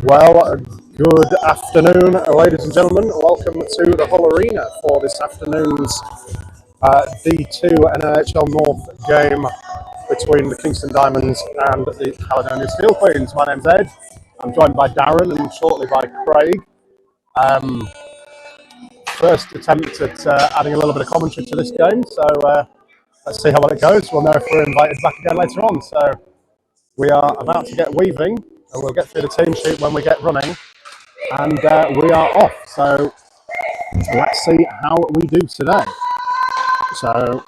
Well, good afternoon, ladies and gentlemen. Welcome to the Hull Arena for this afternoon's D2 NHL North game between the Kingston Diamonds and the Caledonia Steel Queens. My name's Ed. I'm joined by Darren and shortly by Craig. First attempt at adding a little bit of commentary to this game, so let's see how well it goes. We'll know if we're invited back again later on. So we are about to get weaving, and we'll get through the team sheet when we get running. And we are off, so let's see how we do today. So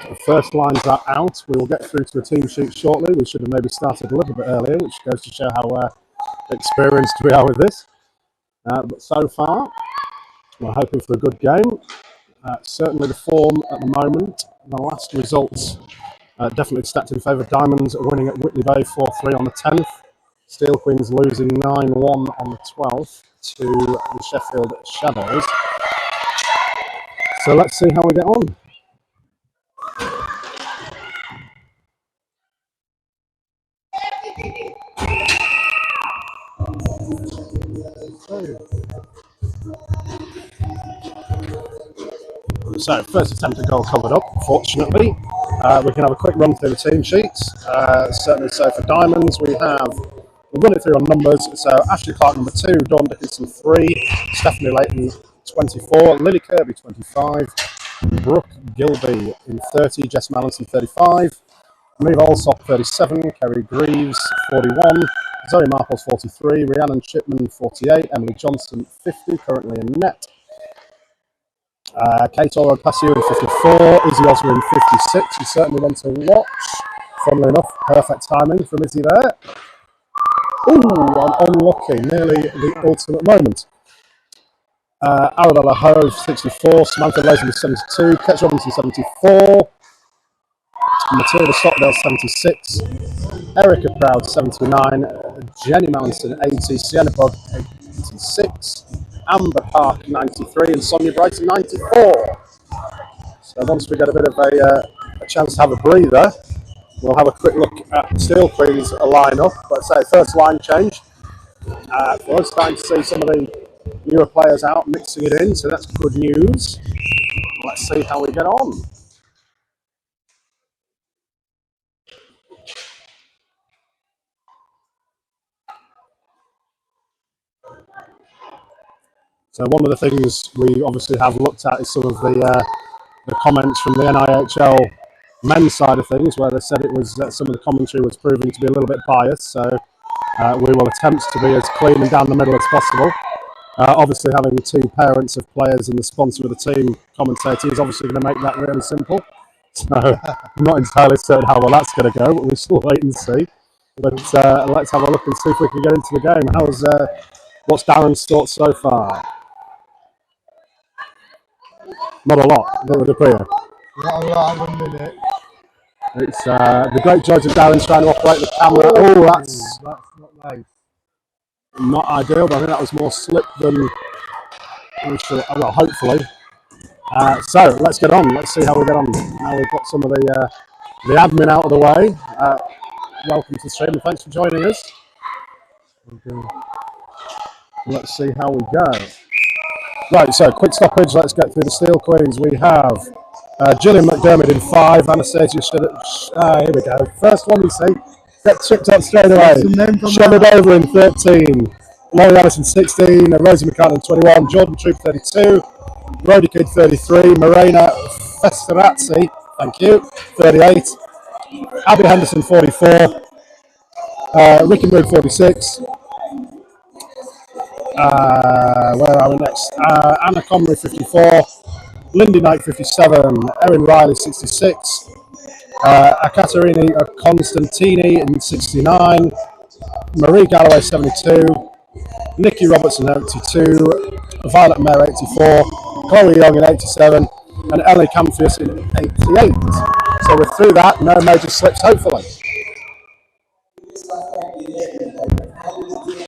the first lines are out. We will get through to the team sheet shortly. We should have maybe started a little bit earlier, which goes to show how experienced we are with this. But so far, we're hoping for a good game. Certainly the form at the moment, the last results definitely stacked in favour of Diamonds, winning at Whitley Bay 4-3 on the 10th. Steel Queens losing 9-1 on the 12th to the Sheffield Shadows. So let's see how we get on. So first attempt at goal covered up, fortunately. We can have a quick run through the team sheets. Certainly so for Diamonds, we'll run it through on numbers. So Ashley Clark number 2, Dawn Dickinson 3, Stephanie Layton 24, Lily Kirby 25, Brooke Gilby in 30, Jess Mallinson 35, Maeve Alsop 37, Kerry Greaves 41, Zoe Marples 43, Rhiannon Shipman 48, Emily Johnson 50, currently in net. Kate Oro Passu in 54, Izzy Oswin in 56. You certainly want to watch. Funnily enough, perfect timing from Izzy there. Ooh, I'm unlucky. Nearly the ultimate moment. Arabella Hove 64, Samantha Lazenby 72, Kate Robinson 74, Matilda Stockdale 76, Erica Proud 79, Jenny Mallinson 80, Sienna Bug 86, Amber Park 93 and Sonia Brighton 94. So once we get a bit of a chance to have a breather, we'll have a quick look at Steel Queen's lineup. Let's say first line change. We're starting to see some of the newer players out mixing it in, so that's good news. Let's see how we get on. So one of the things we obviously have looked at is some of the comments from the NIHL men's side of things, where they said it was some of the commentary was proving to be a little bit biased. So we will attempt to be as clean and down the middle as possible. Obviously, having two parents of players and the sponsor of the team commentating is obviously going to make that really simple. So I'm not entirely certain how well that's going to go, but we'll still wait and see. But let's have a look and see if we can get into the game. What's Darren's thoughts so far? Not a lot, that would appear. Not a lot, 1 minute. It's the great George of Darren trying to operate the camera. Oh, that's not nice. Not ideal, but I think that was more slip than well, hopefully. So let's get on. Let's see how we get on. Now we've got some of the admin out of the way. Welcome to the stream and thanks for joining us. Okay. Let's see how we go. Right, so quick stoppage. Let's get through the Steel Queens. We have Gillian McDermott in 5. Anastasia here we go. First one we see. Get chipped up straight away. Shove it over in 13. Laurie Allison 16. Rosie McCartan 21. Jordan Troop 32. Brody Kidd 33. Morena Festerazzi, thank you, 38. Abby Henderson 44. Ricky Mood 46. Where are we next? Anna Connery 54, Lindy Knight 57, Erin Riley 66, Akaterini Constantini in 69, Marie Galloway 72, Nikki Robertson 82, Violet Mayer 84, Chloe Young in 87, and Ellie Camphius in 88. So we're through that, no major slips hopefully.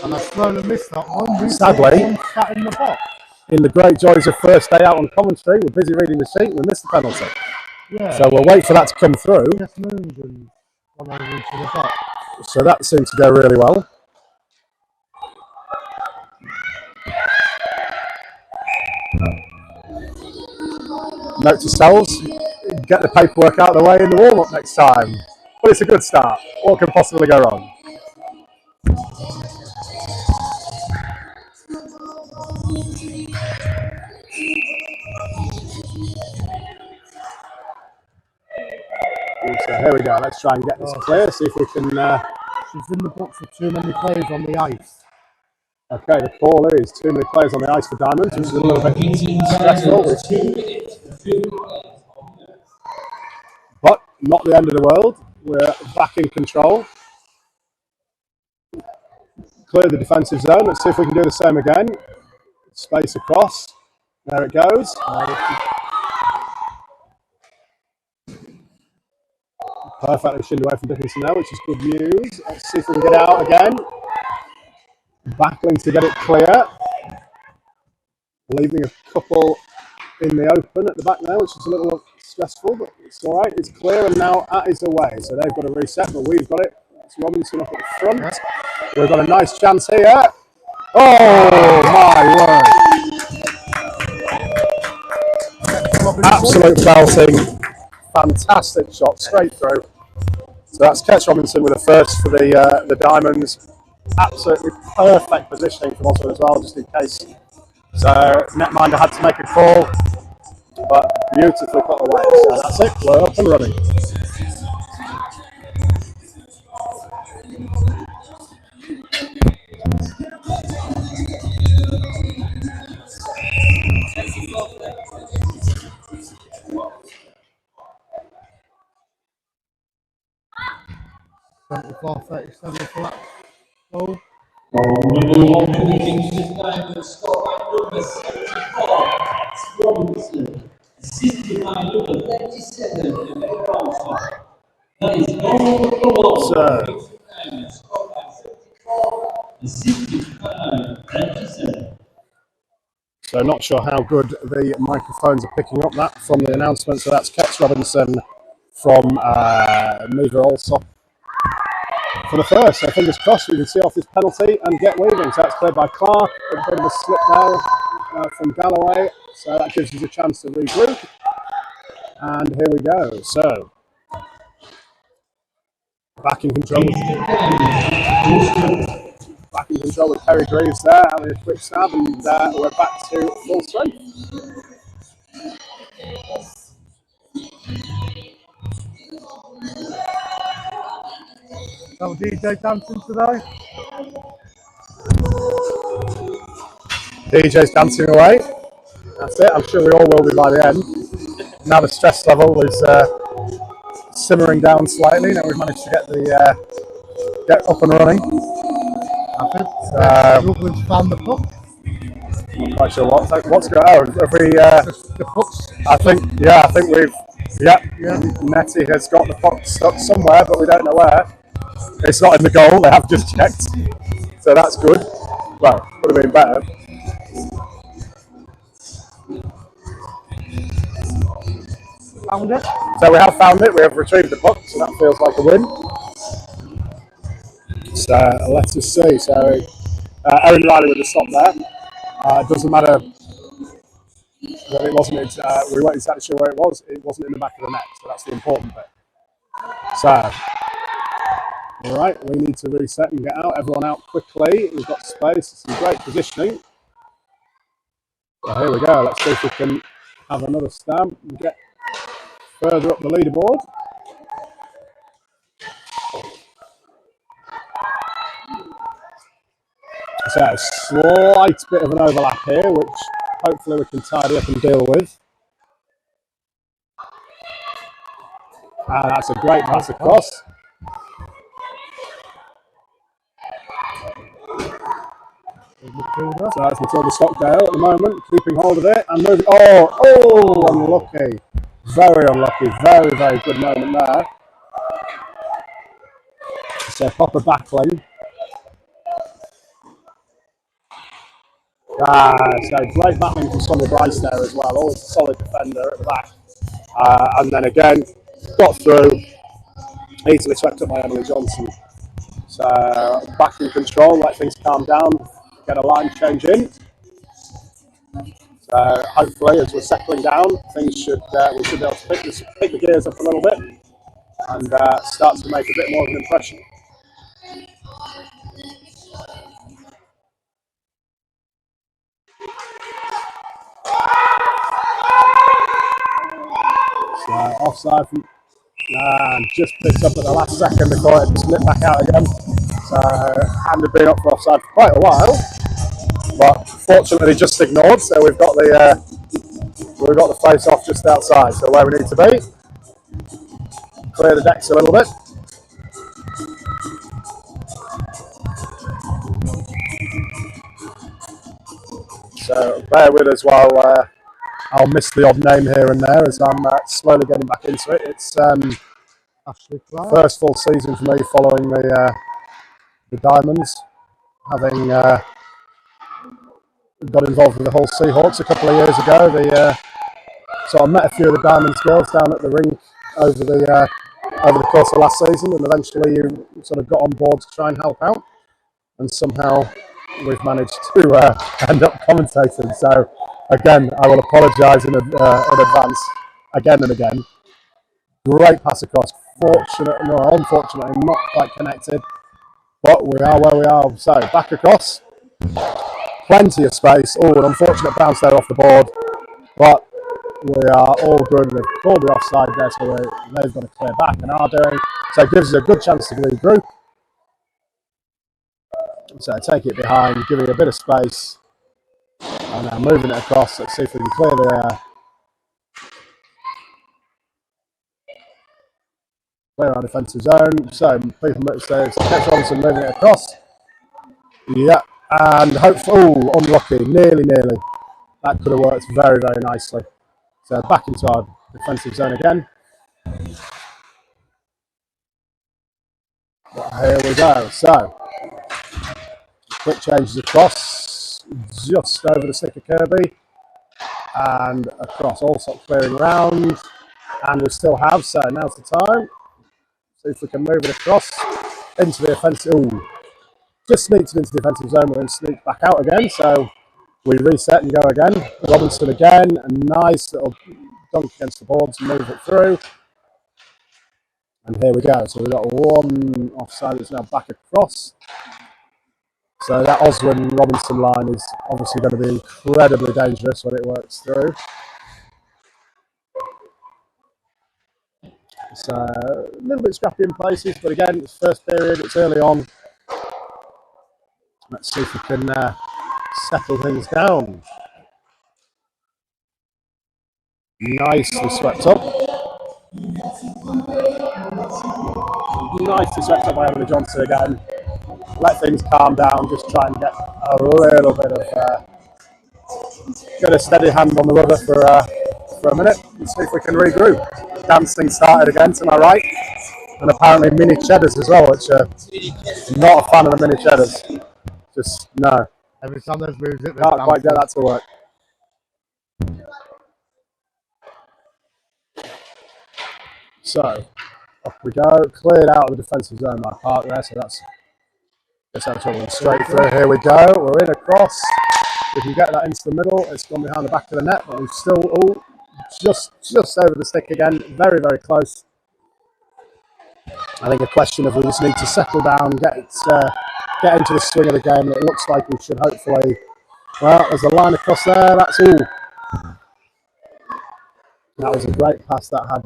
And I slowly missed that one. Sadly, sat in the box. In the great joys of first day out on commentary, we're busy reading the sheet, we missed the penalty. Yeah. So we'll wait for that to come through. Just moved and gone over into the box. So that seems to go really well. Note to selves, get the paperwork out of the way in the warm-up next time. But it's a good start. What can possibly go wrong? So here we go. Let's try and get this clear. See if we can. She's in the box for too many players on the ice. Okay, the call is too many players on the ice for Diamonds, which is a little bit stressful. But not the end of the world. We're back in control. Clear the defensive zone. Let's see if we can do the same again. Space across. There it goes. Perfectly shinned away from Dickinson now, which is good news. Let's see if we can get out again. Battling to get it clear. Leaving a couple in the open at the back now, which is a little stressful, but it's all right. It's clear, and now at is away. So they've got a reset, but we've got it. It's Robinson up at the front. We've got a nice chance here. Oh, my word. Absolute belting. Fantastic shot straight through. So that's Ketch Robinson with a first for the Diamonds. Absolutely perfect positioning from Oswald as well, just in case. So netminder had to make a call, but beautifully put away. So that's it. We're up and running. Four 37 for that goal. Kingston Diamonds scored by number 74, Robinson. Assisted by number 37, Robinson. That is goal number 1. Kingston Diamonds scored by 74, assisted by 37. So not sure how good the microphones are picking up that from the announcement. So that's Ketch Robinson from Meaver Allsop for the first. So fingers crossed we can see off this penalty and get weaving. So that's cleared by Clark. A bit of a slip there from Galloway. So that gives us a chance to regroup. And here we go. So back in control. Back in control with Terry Greaves there, having a quick stab, and we're back to full strength. So DJ dancing today? DJ's dancing away. That's it. I'm sure we all will be by the end. Now the stress level is simmering down slightly. Now we've managed to get up and running. Struggling to find the puck. Not quite sure what's going on. Have we, The puck's I think we've, Nettie has got the puck stuck somewhere, but we don't know where. It's not in the goal, they have just checked. So that's good. Well, would have been better. found it. So we have found it, we have retrieved the puck, so that feels like a win. So let's just see. So Erin Riley with the stop there. It doesn't matter that it wasn't. We weren't exactly sure where it was. It wasn't in the back of the net, so that's the important bit. So, all right, we need to reset and get out. Everyone out quickly. We've got space. Some great positioning. So here we go. Let's see if we can have another stab and get further up the leaderboard. So a slight bit of an overlap here, which hopefully we can tidy up and deal with. That's a great pass across. So that's Matilda Stockdale at the moment, keeping hold of it and moving. Oh, unlucky. Very unlucky. Very, very good moment there. So proper backling. So great battling from Sonia Bryce there as well. Always a solid defender at the back. And then again, got through. Easily swept up by Emily Johnson. So back in control, let things calm down, get a line change in. Hopefully, as we're settling down, things should we should be able to pick the gears up a little bit and start to make a bit more of an impression. So offside from, and just picked up at the last second before it slipped back out again. So hand had been up for offside for quite a while, but fortunately just ignored. So we've got the face off just outside, so where we need to be. Clear the decks a little bit. So bear with us while I'll miss the odd name here and there as I'm slowly getting back into it. It's first full season for me following the Diamonds, having got involved with the whole Seahawks a couple of years ago. So I met a few of the Diamonds girls down at the rink over the course of last season, and eventually you sort of got on board to try and help out, and somehow we've managed to end up commentating. So again, I will apologise in advance again and again. Great pass across. Unfortunately, not quite connected, but we are where we are. So back across, plenty of space. Oh, an unfortunate bounce there off the board, but we are all good. They've called the offside there, so they've got to clear back and are doing. So it gives us a good chance to regroup. So take it behind, giving a bit of space, and now moving it across. Let's see if we can clear our defensive zone. So people say catch Robinson moving it across. Yeah, and hopefully, unlucky, nearly. That could have worked very, very nicely. So back into our defensive zone again. But here we go. So quick changes across, just over the stick of Kirby, and across, also clearing round, and we still have. So now's the time. See if we can move it across into the offensive. Ooh, just sneaked it into the defensive zone, but then sneaked back out again. So we reset and go again. Robinson again, a nice little dunk against the boards, move it through. And here we go. So we've got one offside that's now back across. So that Oswin Robinson line is obviously going to be incredibly dangerous when it works through. So a little bit scrappy in places, but again, it's first period, it's early on. Let's see if we can settle things down. Nicely swept up. Nicely swept up by Emily Johnson again. Let things calm down, just try and get a little bit of get a steady hand on the rudder for a minute and see if we can regroup. Dancing started again to my right, and apparently mini cheddars as well, which not a fan of the mini cheddars. Just no. Every time there's moves, it can't quite get that to work. So off we go, cleared out of the defensive zone by Park there, so that's straight through. Here we go, we're in across. We can get that into the middle. It's gone behind the back of the net, but we've still just over the stick again. Very, very close. I think a question of we just need to settle down, get into the swing of the game. It looks like we should hopefully. Well, there's a line across there. That's all. That was a great pass. That had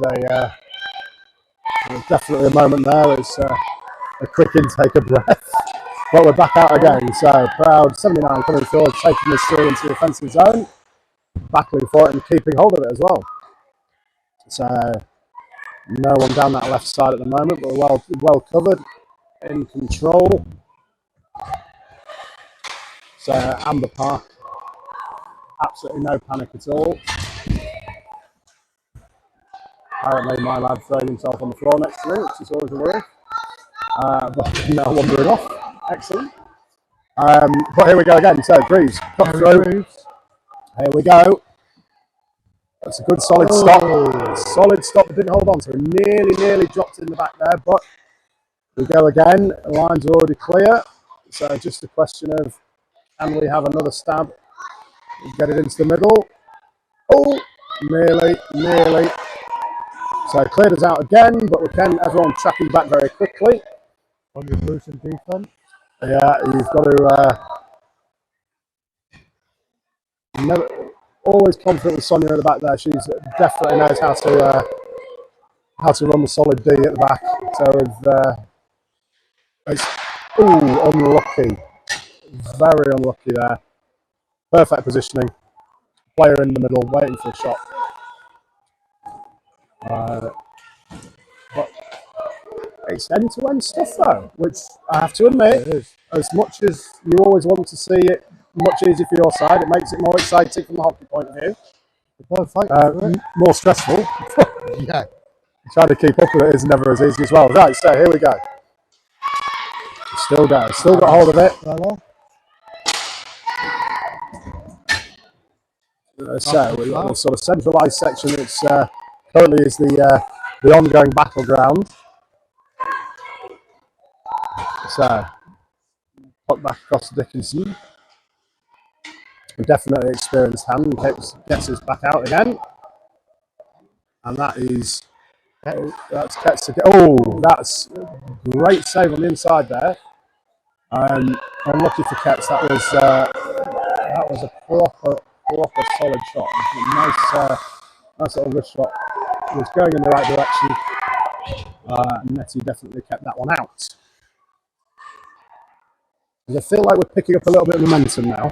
definitely a moment there. It's a quick intake of breath. But we're back out again. So Proud 79 coming forward, taking this through into the offensive zone, battling for it and keeping hold of it as well. So no one down that left side at the moment, but we're well covered, in control. So Amber Park, absolutely no panic at all. Apparently my lad throwing himself on the floor next to me, which is always a worry. But now wandering off. Excellent. But here we go again. So Greaves, cut through. Here we go. That's a good solid stop. Solid stop. Didn't hold on to it. Nearly dropped in the back there. But we go again. The lines are already clear. So just a question of, can we have another stab Get it into the middle. Oh, nearly. So cleared us out again, but everyone tracking back very quickly. On your Bruce defense. Yeah, you've got to always confident with Sonia at the back there. She's definitely knows how to run the solid D at the back. So it's unlucky, very unlucky there. Perfect positioning. Player in the middle, waiting for a shot. But it's end-to-end stuff though, which I have to admit, as much as you always want to see it much easier for your side, it makes it more exciting from the hockey point of view. More stressful. Yeah. Trying to keep up with it is never as easy as well. Right, so here we go. Still got hold of it. So we've got a sort of centralised section which currently is the ongoing battleground. So put back across to Dickinson. A definitely experienced hand gets us back out again. And that's that's a great save on the inside there. Unlucky for Ketz, that was a proper solid shot. Nice little wrist shot. It was going in the right direction. Nettie definitely kept that one out. I feel like we're picking up a little bit of momentum now.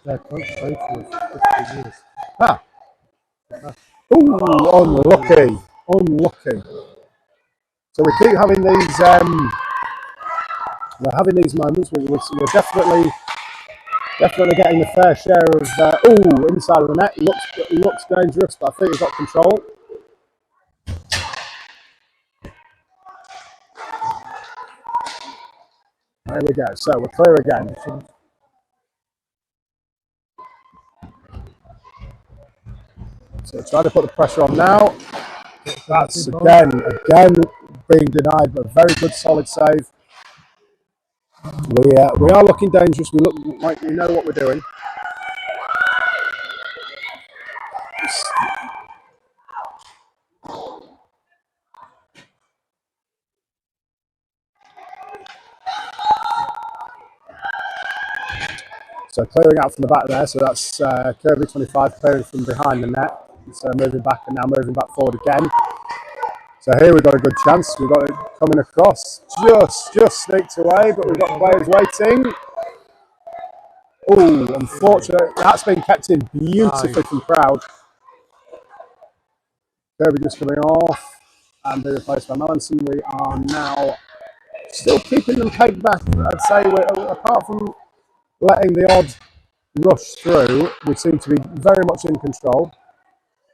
Yeah, coach played for 50 years. Unlucky. So we keep having these. We're having these moments. We're definitely getting the fair share of. Inside of the net. Looks dangerous, but I think he's got control. There we go. So we're clear again. So try to put the pressure on now. That's again being denied, but a very good solid save. We are looking dangerous. We look like we know what we're doing. So clearing out from the back there. So that's Kirby 25 clearing from behind the net. So moving back and now moving back forward again. So here we've got a good chance. We've got it coming across. Just sneaked away, but we've got players waiting. Unfortunately, that's been kept in beautifully from Proud. Kirby just coming off and being replaced by Melanson. We are now still keeping them pegged back. I'd say apart from letting the odd rush through, we seem to be very much in control.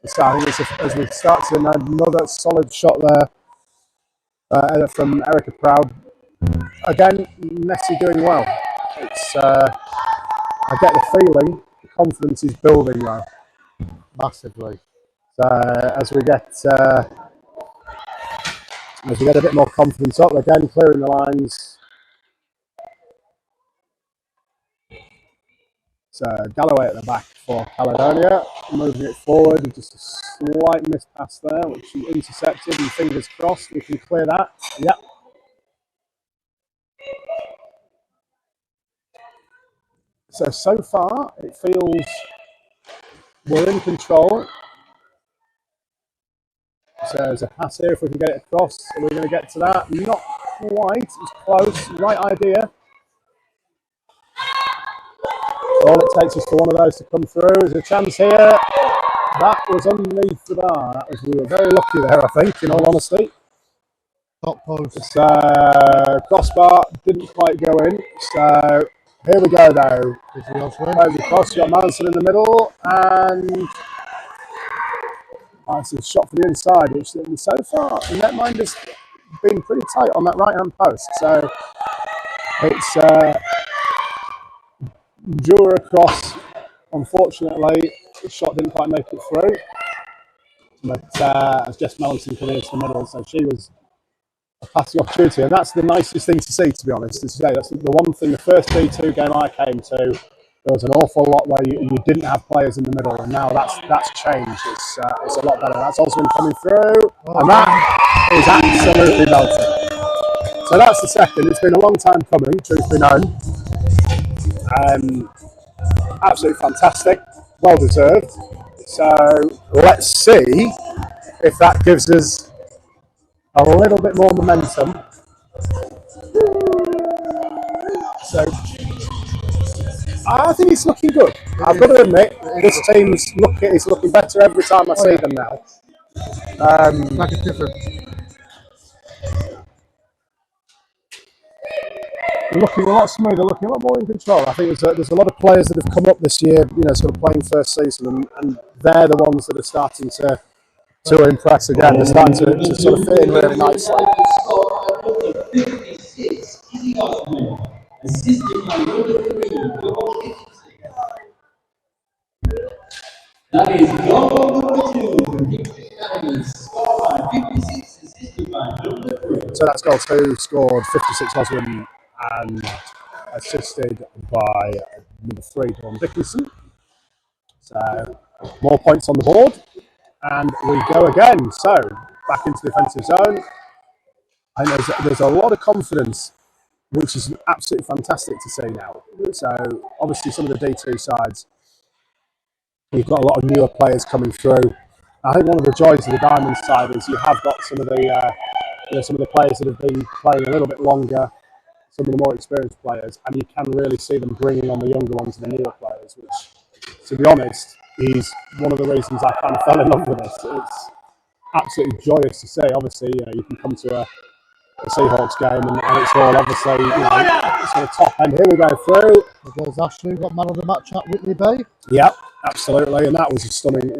So I think as we start to another solid shot there from Erica Proud. Again, Nessie doing well. I get the feeling the confidence is building now. Massively. So as we get a bit more confidence up, again clearing the lines. So Galloway at the back for Caledonia, moving it forward, and just a slight miss pass there, which she intercepted, and fingers crossed we can clear that. Yep. So far it feels we're in control. So there's a pass here if we can get it across. Are we going to get to that? Not quite. It's close. Right idea. All it takes is for one of those to come through. There's a chance here. That was underneath the bar. We were very lucky there, I think, in all honesty. Top post. Crossbar didn't quite go in. So here we go, though. Plays across. You've got Manson in the middle. And it's a shot for the inside, which so far, the netmind has been pretty tight on that right-hand post. So it's drew her across. Unfortunately, the shot didn't quite make it through. But as Jess Melanson came into the middle, so she was a passing opportunity. And that's the nicest thing to see, to be honest. That's the one thing, the first B2 game I came to, there was an awful lot where you didn't have players in the middle, and now that's changed. It's a lot better. That's also been coming through, and that is absolutely belting. So that's the second. It's been a long time coming, truth be known. Absolutely fantastic, well deserved. So let's see if that gives us a little bit more momentum. So I think it's looking good. I've got to admit, this team's looking better every time I see them now. Like a different. Looking a lot smoother, looking a lot more in control. I think there's a lot of players that have come up this year, sort of playing first season, and they're the ones that are starting to impress again. They're starting to sort of fit in really nicely. That is goal number 2 from Kingston Academy, scored by 56, assisted by number 3. So that's goal 2, scored 56 Oswin, and assisted by number 3, Don Dickinson. So more points on the board, and we go again. So back into the defensive zone, and there's a lot of confidence, which is absolutely fantastic to see now. So obviously some of the D2 sides, you've got a lot of newer players coming through. I think one of the joys of the Diamond side is you have got some of the players that have been playing a little bit longer, some of the more experienced players, and you can really see them bringing on the younger ones and the newer players, which, to be honest, is one of the reasons I kind of fell in love with this. It's absolutely joyous to see. Obviously, you can come to a Seahawks game and it's all obviously, it's at the top end. Here we go through. There's Ashley, got man of the match at Whitley Bay. Yep, absolutely, and that was a stunning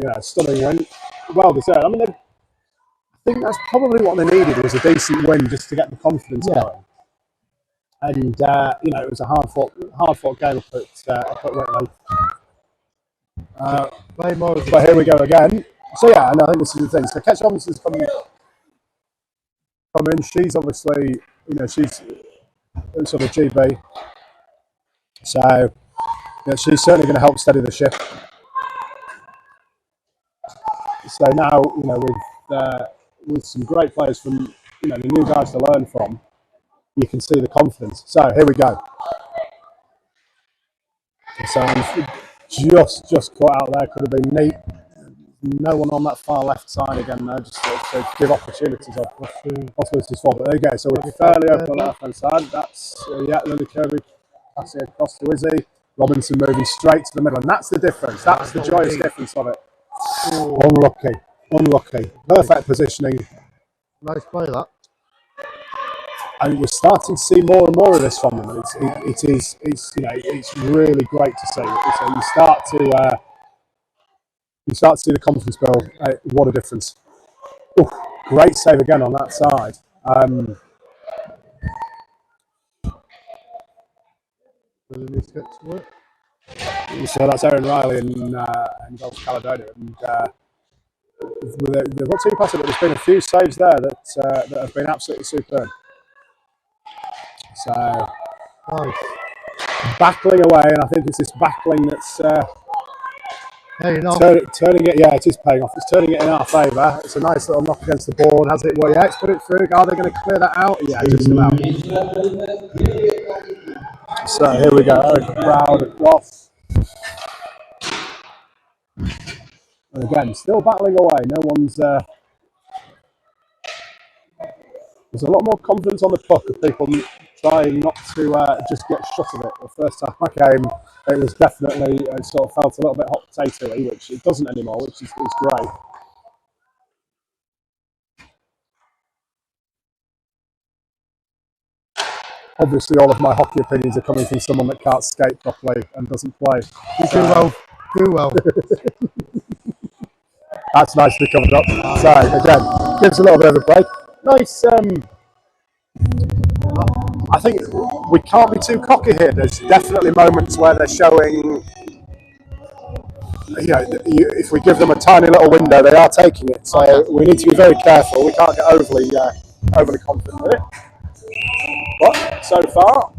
win. Well deserved. I mean, I think that's probably what they needed, was a decent win just to get the confidence going. And it was a hard fought game up at Whitley. But here we go again. So yeah, and I think this is the thing. So Ketch Robinson's come in. She's obviously, she's sort of GB. So she's certainly going to help steady the ship. So now, with some great players from, the new guys to learn from, you can see the confidence. So here we go. So just caught out there, could have been neat. No one on that far left side again there, just to give opportunities for. But there you go. So we're fairly open on the left hand side. That's Lily Kirby passing across to Izzy. Robinson moving straight to the middle, and that's the difference. That's the joyous difference of it. Unlucky. Perfect positioning. Nice play that. And we're starting to see more and more of this from them. It's really great to see. So you start to see the confidence build. What a difference! Ooh, great save again on that side. Really needs to get to work. So that's Aaron Riley in Caledonia, and they've got two passes, but there's been a few saves there that have been absolutely superb. So nice. Battling away, and I think it's this battling that's turning it. Yeah, it is paying off. It's turning it in our favour. It's a nice little knock against the board. Has it? Well, yeah, it's put it through. Are they going to clear that out? Yeah, just about. So here we go. Eric Proud across. And again, still battling away. No one's. There's a lot more confidence on the puck of people trying not to just get shot of it. The first time I came, it was definitely, it sort of felt a little bit hot potato-y, which it doesn't anymore, which is great. Obviously, all of my hockey opinions are coming from someone that can't skate properly and doesn't play. Do well. That's nicely covered up. So, again, gives a little bit of a break. Nice. I think we can't be too cocky here. There's definitely moments where they're showing, if we give them a tiny little window, they are taking it. So we need to be very careful. We can't get overly confident with it. But so far,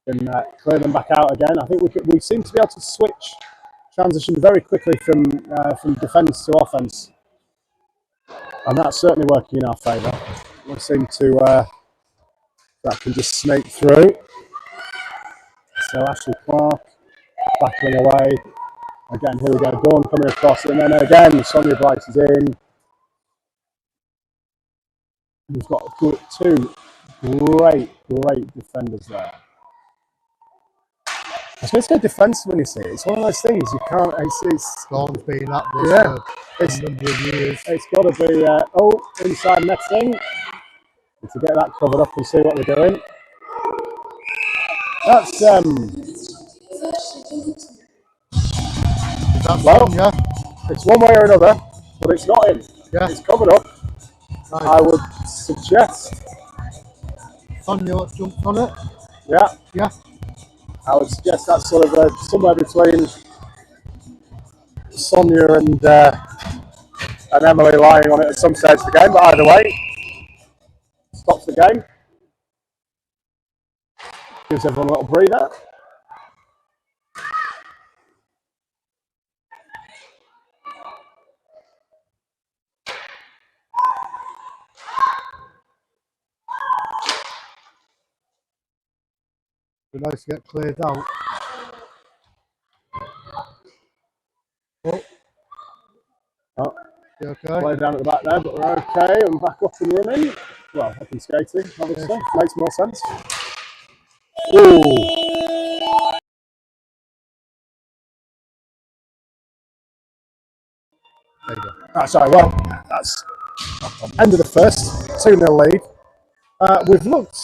can clear them back out again. I think we seem to be able to transition very quickly from defence to offence, and that's certainly working in our favour. We seem to that can just snake through. So Ashley Clark battling away. Again, here we go. Dawn coming across, and then again Sonia Bright is in. We've got two great defenders there. I was going to say defence when you see it. It's one of those things you can't. It's Dawn's been at this it's, for a number of years. it's got to be inside netting to get that covered up and see what they're doing. That's well, yeah. it's one way or another, but it's not in. Yeah. It's covered up. Right. I would suggest. Sonia jumped on it. Yeah. Yeah. I would suggest that's sort of somewhere between Sonia and Emily lying on it at some stage of the game, but either way, stops the game. Gives everyone a little breather. Be nice to get cleared out. Oh, You okay? play down at the back there, but we're okay. I'm back up and running. Well, up and skating, obviously. Makes more sense. Ooh. There you go. Right, sorry, well, that's end of the first, 2-0 lead. We've looked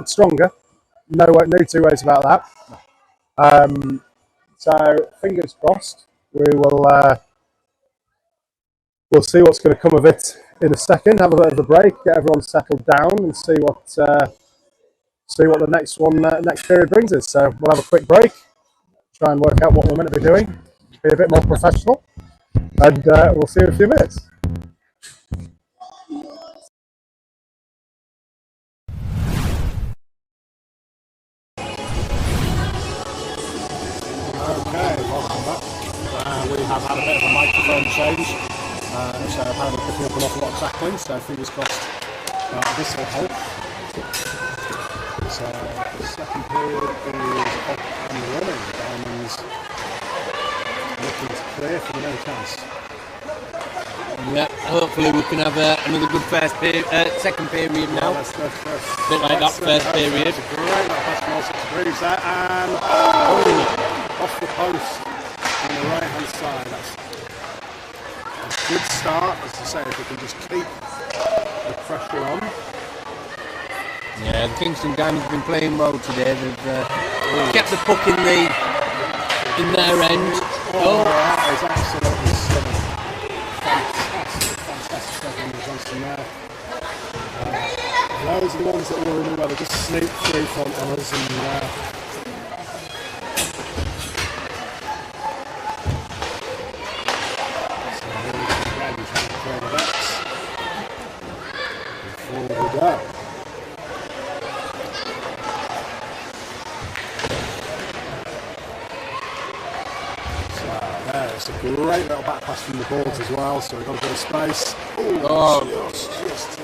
stronger. No two ways about that. So fingers crossed. We'll see what's going to come of it in a second. Have a bit of a break, get everyone settled down, and see what the next period brings us. So we'll have a quick break, try and work out what we're meant to be doing, be a bit more professional, and we'll see you in a few minutes. Okay, welcome back. We have had a bit of a microphone change, so apparently picking up an awful lot of tackling, so fingers crossed this will help. So the second period is up and running. Diamonds looking to clear for the no chance. Yeah, hopefully we can have another good second period now. That's bit like that first period. Great, that pass from Breeze there, and off the post on the right hand side. That's a good start, as I say, if we can just keep the pressure on. Yeah, the Kingston Diamonds have been playing well today. They've kept the puck in their end. That is absolutely stunning. Fantastic from Johnson there. Those are the ones that were in the weather, just sneak through front on us and so here we go again, trying to clear the decks before we go. It's a great little back pass from the boards as well, so we've got a bit of space. Just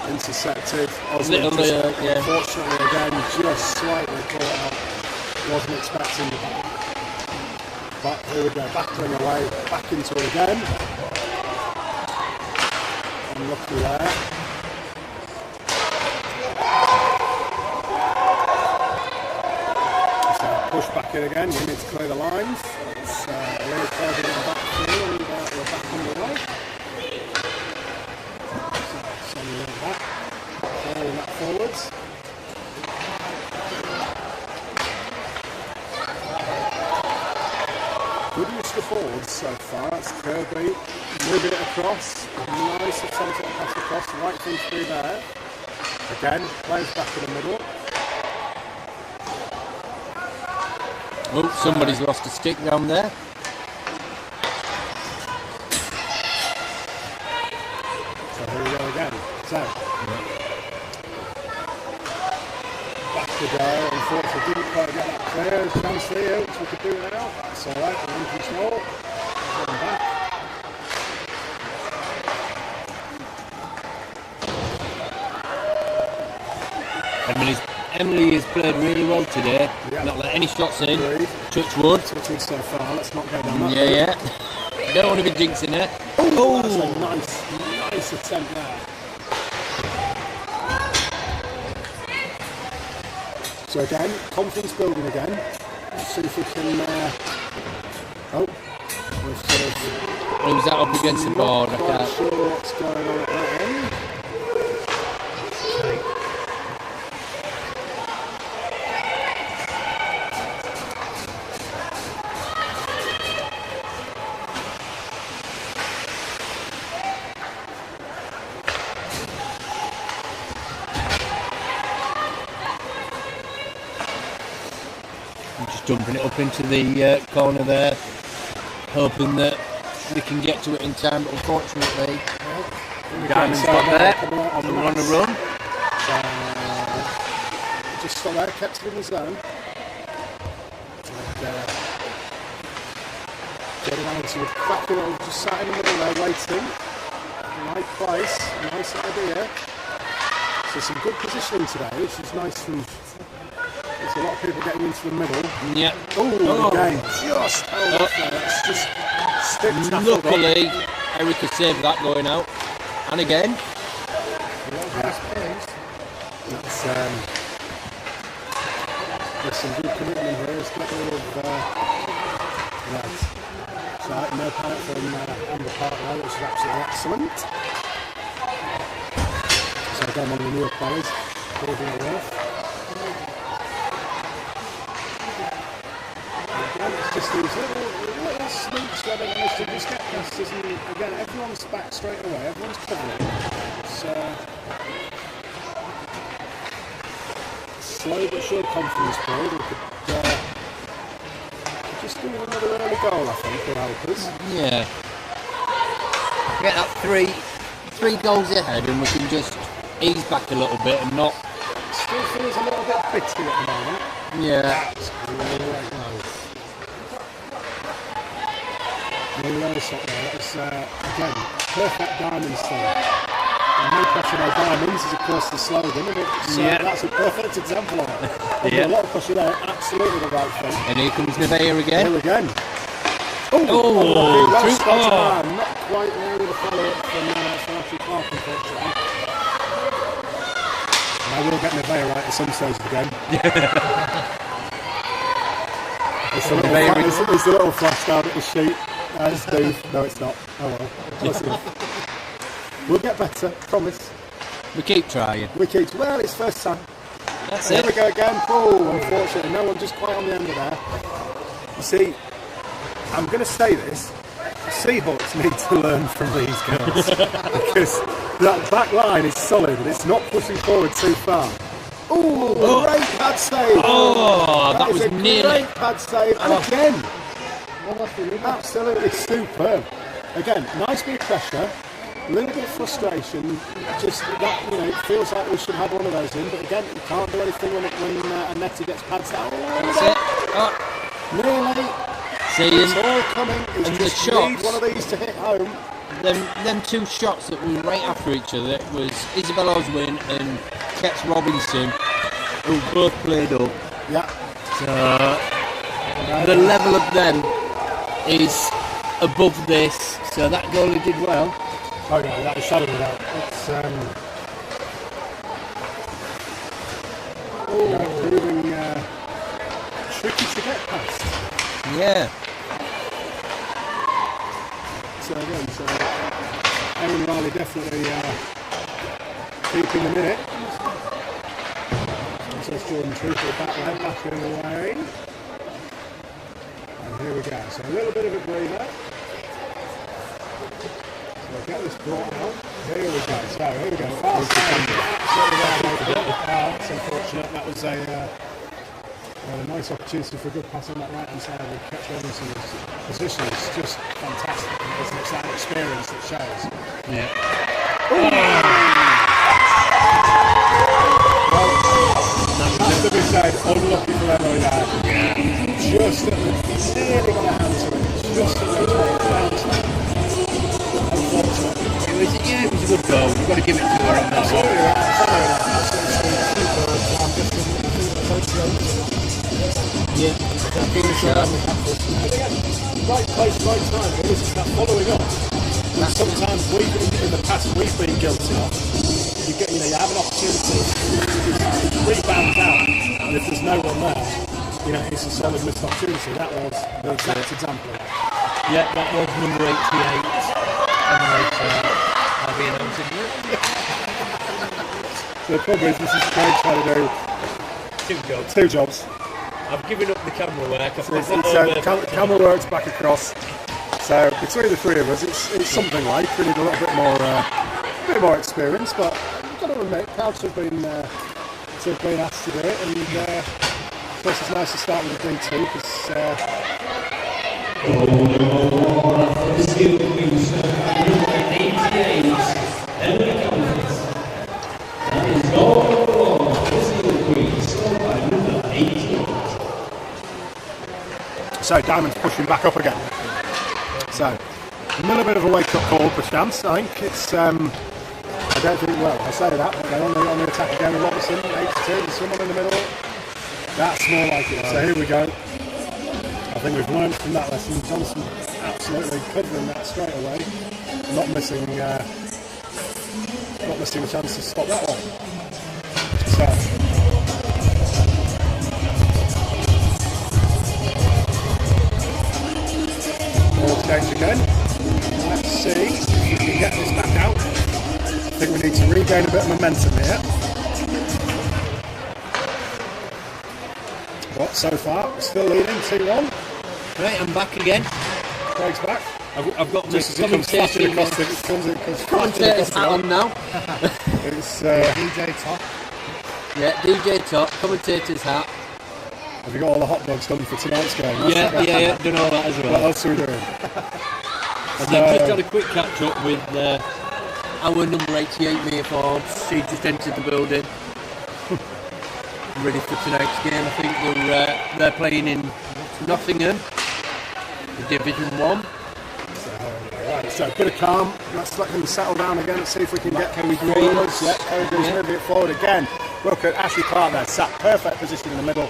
intercepted. Unfortunately, again, just slightly caught out. Wasn't expecting that. But here we go, battling away, back into it again. Unlucky there. So push back in again, we need to clear the lines. It's really further in the back through and we're back on the way. So sending it back, following that forwards. Good use of the forwards so far. It's Kirby moving it across. Nice attempt to pass across. The right thing to do there. Again, plays back in the middle. Oh, somebody's lost a stick down there. So here we go again. So There's a chance here, which we could do now. That's alright, we're in control. Going back. Emily has played really well today. Yeah. Not let any shots in. Agreed. Touch wood. Touch wood so far, let's not go down that Yeah, route. yeah. Don't want to be jinxing it. Oh, that's a nice attempt there. So again, confidence building again. Let's see if we can. We've sort of. Who's that up against the board? I Not quite can't. sure what's going on at that end. I'm just jumping it up into the corner there, hoping that we can get to it in time, but unfortunately, Diamond's got there. So we're on a run. Just stop there, kept it in the zone. Getting on to a crack little, just sat in the middle there waiting. Right place, nice idea. So some good positioning today, which is nice from. There's a lot of people getting into the middle. Yeah. Oh, again, just it's just stick tackle. Luckily, Erica saved that going out. And again. That's, there's some good commitment here. It's got a little of right. So no panic from Amber Park there, which is absolutely excellent. So again, one of the newer players, holding it off. It's just these little snoops where they manage to just get passes, and again, everyone's back straight away, everyone's covering. It's slow but sure confidence build. We could just do another early goal, I think, will help us. Yeah. Get that three goals ahead and we can just ease back a little bit and not. Still feels a little bit bitty at the moment. Yeah. It's really close. Really low shot there. That was, again, perfect diamond style. No pressure, no diamonds is of course the slogan, isn't it? So that's a perfect example of it. A lot of pressure there, absolutely the right thing. And here comes Nevaeh again. Here again. Oh, Not quite there with a follow-up from Ashley Clark, unfortunately. I will get Nevaeh right at some stage of the game. It's the little flash down at the sheet. Steve. No, it's not. Oh well. Close enough. We'll get better, promise. We keep trying. Well, it's first time. That's Here it. we go again. Oh, unfortunately, no one just quite on the end of there. You see, I'm going to say this. Seahawks need to learn from these girls. Because that back line is solid and it's not pushing forward too far. Oh, great pad save. Oh, that was is a nearly. great pad save. And again, absolutely superb. Again, nice bit of pressure. A little bit of frustration, just that, it feels like we should have one of those in, but again, you can't do anything when a netter gets pads out. That's it. Nearly. See, It's all coming. It's and just the shots. need one of these to hit home. them two shots that were right after each other, it was Isabel Oswin and Kets Robinson, who both played up. Yeah. So the level of them is above this, so that goalie did well. Oh yeah, that was shadow without. It's proving tricky to get past. Yeah. So again, Aaron Riley definitely keeping the minute. So it's Jordan Truth back in the way. And here we go. So a little bit of a breather. We'll get this brought out. Here we go. So here we go. That's unfortunate. That was a nice opportunity for a good pass on that right hand side. We kept Robinson's position. It's just fantastic. It's that experience that shows. Yeah. Has to be said, unlucky for Emily there. just nearly got a hand to it. Just a little bit bounce there. Unfortunately. It was a good goal. You've got to give it to her on that one. Absolutely right. Yeah. Right place, right time. It is that following up. And sometimes in the past we've been guilty of. You have an opportunity, it rebounds out, and if there's no one there, it's a solid missed opportunity. That was the exact example. Yeah, that was number 88. I'll be announcing it. So the problem is, this is Craig trying to do two jobs. I've given up the camera work. Camera work's back across. So between the three of us, it's something like we need a little bit more experience, but I've got to admit, Couch have been asked to do it, and of course it's nice to start with a D2 because. So Diamond's pushing back up again. So a little bit of a wake-up call for Shams. I think it's. I don't think. Well, I say that, but they're on the attack again with Robertson. 8-2. There's someone in the middle. That's more like it. So here we go. I think we've learned from that lesson. Johnson absolutely covering that straight away, not missing a chance to stop that one. So. Change again. Let's see if we can get this back out. I think we need to regain a bit of momentum here. But so far, we're still leading 2-1. Right, I'm back again. Craig's back. I've got my commentator's hat on now. It's DJ Top. Yeah, DJ Top, commentator's hat. Have you got all the hot dogs done for tonight's game? Yeah, done all that as well. What else are we doing? So just had a quick catch up with our number 88 Mia Forbes. She just entered the building. Ready for tonight's game. I think they're playing in Nottingham, Division 1. Right, so a bit of calm. Let's let him settle down again and see if we can get Kerry forwards. Yeah, Kerry Green's moving it forward again. Look at Ashley Clark there, sat perfect position in the middle.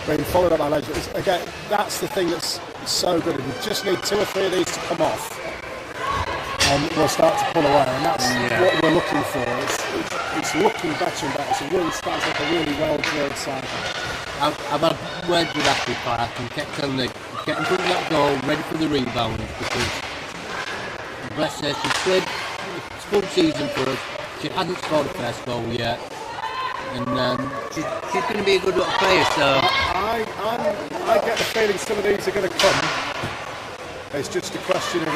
Being followed up by Ledger. Again, that's the thing that's so good. We just need 2 or 3 of these to come off, and we'll start to pull away. And that's what we're looking for. It's looking better and better. So it really starts like a really well-drilled side. I've had words with Ashley Clark and kept telling her, get in front of that goal, ready for the rebound, because bless her, she's played it's full season for us. She hasn't scored a first goal yet. And she's going to be a good little player, so... I get the feeling some of these are going to come. It's just a question of a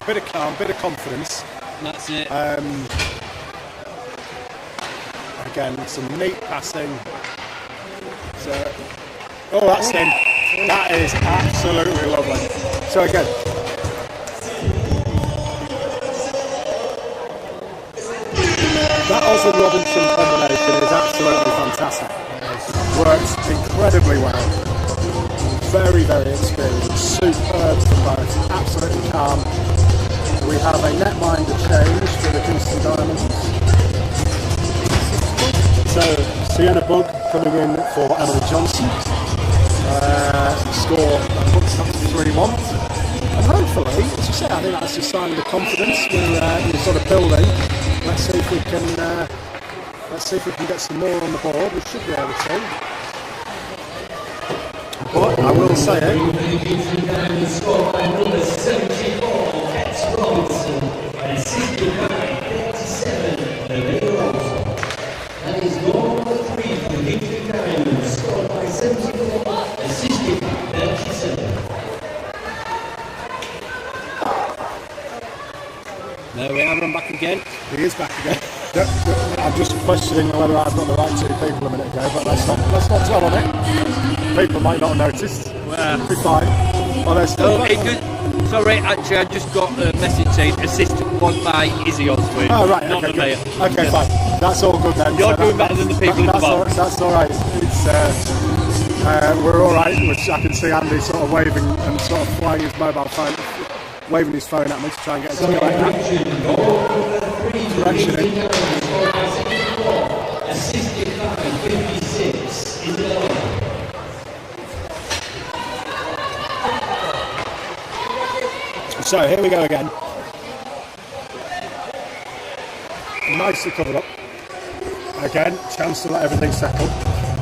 bit of calm, bit of confidence. That's it. Again, some neat passing. So, that's in. That is absolutely lovely. So again, that Oswald Robinson combination is absolutely fantastic. Works incredibly well. Very, very experienced. Superb for both. Absolutely calm. We have a netminder change for the Kingston Diamonds. So Sienna Bug coming in for Emily Johnson. Score puts up to 3-1. And hopefully, as you say, I think that's a sign of the confidence we're sort of building. Let's see if we can get some more on the board. We should be able to. But I will say it. Scored by number 74, Kat Robinson, and 69-47. That is goal number 3 for Kingston Diamonds, scored by 74 and 65-37. There we are, I'm back again. He is back again. I'm just questioning whether I've got the right 2 people a minute ago, but let's not dwell on it. People might not have noticed. Well, Be fine. Well, they're still sorry, actually, I just got a message saying assist was by Izzy Oswald. Oh, right, not okay, the mayor. good. Okay, fine. That's all good then. You're doing better than the people in the box. That's all right. It's We're all right, which I can see Andy sort of waving and sort of flying his mobile phone, waving his phone at me to try and get us to go back. So here we go again. Nicely covered up. Again, chance to let everything settle.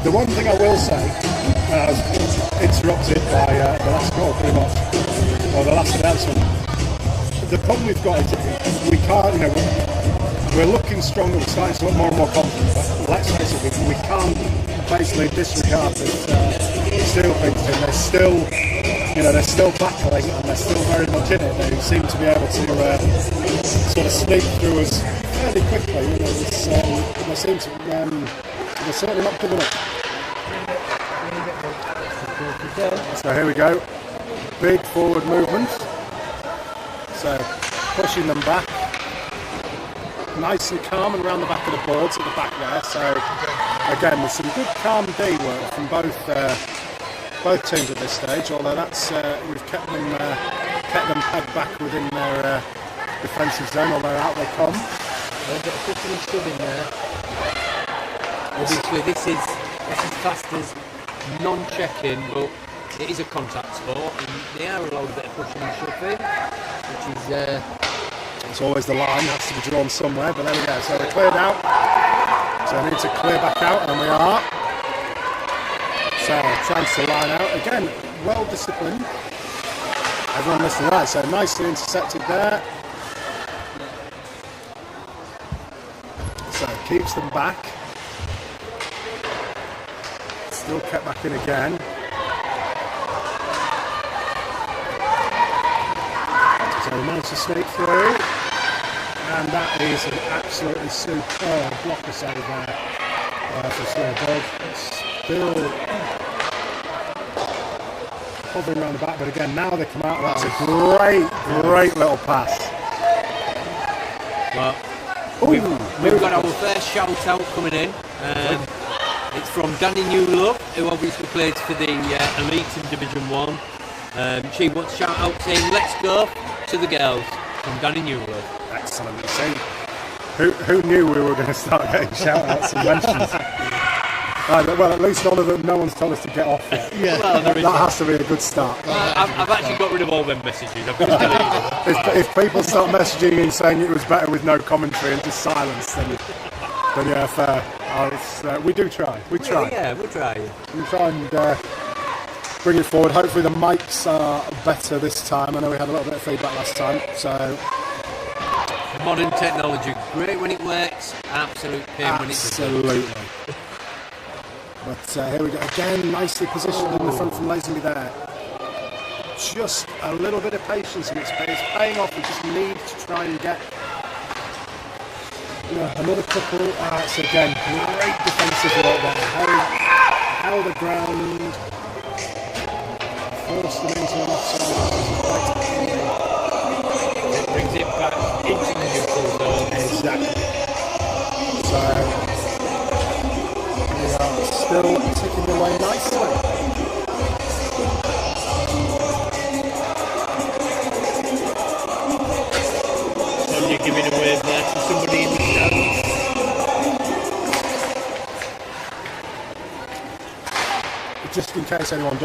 The one thing I will say, I was interrupted by the last goal pretty much, or the last announcement. The problem we've got is we can't, you know, we're looking stronger, we're starting to look more and more confident, but let's face it, we can't basically disregard this Steel Kingston. They're still, you know, they're still battling and they're still very much in it. They seem to be able to sort of sneak through us fairly quickly. You know, they seem to, they're certainly not giving up. So here we go, big forward movement. So pushing them back, nice and calm and around the back of the boards at the back there. So again, there's some good calm D work from both teams at this stage. Although that's we've kept them pegged back within their defensive zone. Although out they come. They've got a couple of shove in there. Obviously, this is classed as non-checking, but it is a contact sport, and they are allowed a bit of pushing and shoving, which is it's always the line has to be drawn somewhere. But there we go. So we're cleared out. So we need to clear back out, and we are. So chance to line out again. Well disciplined. Everyone listening right. So nicely intercepted there. So keeps them back. Still kept back in again. So we managed to sneak through. And that is an absolutely superb blocker save there. For Slowdog. Still hovering around the back, but again, now they come out. That's a great little pass. Well, we've got our first shout out coming in. It's from Danny Newlove, who obviously plays for the Elite in Division 1. She wants shout out saying, "Let's go to the girls," from Danny Newlove. Excellent. See, who knew we were going to start getting shout outs and mentions? Well, at least no one's told us to get off yet. Yeah. Well, that has to be a good start. I've actually got rid of all them messages. I've just deleted if people start messaging in saying it was better with no commentary and just silence, then yeah, fair. We do try. We try. Yeah, we'll try. We try and bring it forward. Hopefully the mics are better this time. I know we had a little bit of feedback last time, so. Modern technology, great when it works, absolute pain when it doesn't. Absolutely. But here we go again, nicely positioned in the front from Lazenby there. Just a little bit of patience and it's paying off. We just need to try and get another couple. So again, great defensive work there. Held the ground, forced them into an offside. It brings it back into the neutral zone. Exactly. So we are still ticking away nicely. So you're giving away there to somebody in the stands. Just in case anyone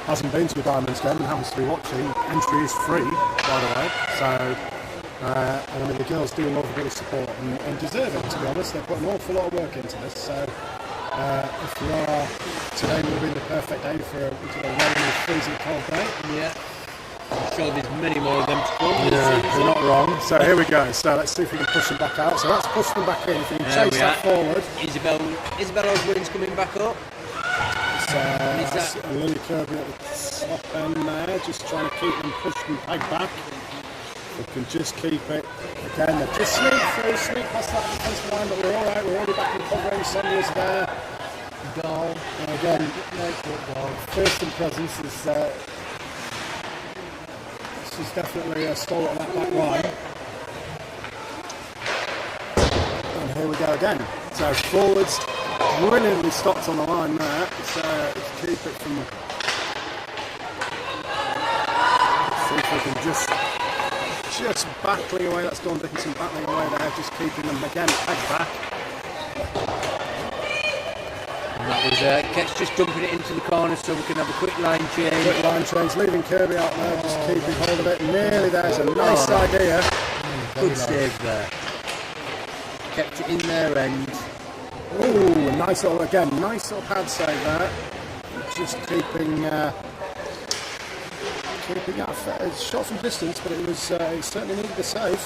hasn't been to a Diamonds game and happens to be watching, entry is free, by the way. So, and I mean the girls do love a bit of support and deserve it. To be honest, they put an awful lot of work into this. So, if you are, today would have been the perfect day for a rainy, freezing cold day. Yeah. I'm sure there's many more of them to come. Yeah, you're not wrong. So here we go. So let's see if we can push them back out. So let's push them back in. If we can chase that forward. Isabel Oswin's coming back up. That's Lily Kirby at the top end there, just trying to keep them pushed and pegged back. We can just keep it. Again, they've just sneak past that defensive line, but we're alright, we're already back in covering. Sonia's there. Goal. And again, first in presence is this is definitely a stalwart on that back line. And here we go again. So forwards, brilliantly stopped on the line there. that. Let's keep it from. See if we can just battling away. That's Dawn Dickinson battling away there, just keeping them again pegged back. And that was Ketch just dumping it into the corner so we can have a quick line change. Quick line change, leaving Kirby out there, just keeping hold of it. Nearly there's a nice idea. Good save there. Kept it in their end. Ooh, a nice little pad save there. Just keeping that shot from distance, but it certainly needed the save.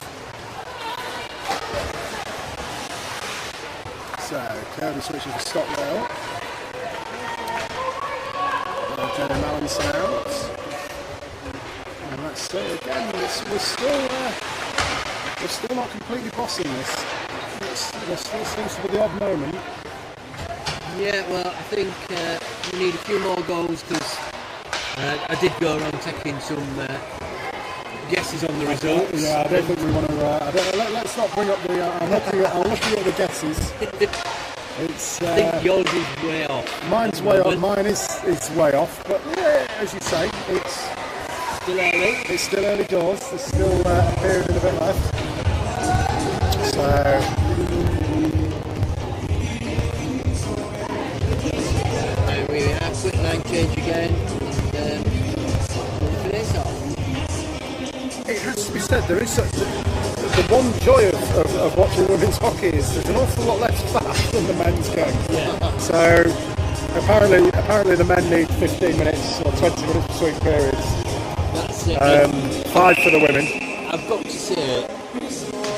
So Kirby switching to Stockwell. Jenny Mallinson out. And that's still again. We're still not completely bossing this. There still seems to be the odd moment. Yeah, well, I think we need a few more goals because I did go around taking some guesses on the results. Yeah, I don't think we want to. Let's not bring up the. I'm looking at the guesses. It's. I think yours is way off. Mine's way off. Mine is way off. But yeah, as you say, it's still early. It's still early doors. There's still a period and a bit left. So. We have quick line change again. It has to be said, there is the one joy of watching women's hockey is there's an awful lot less fast than the men's game. Yeah. So apparently the men need 15 minutes or 20 minutes between periods. That's it. 5 for the women. I've got to say,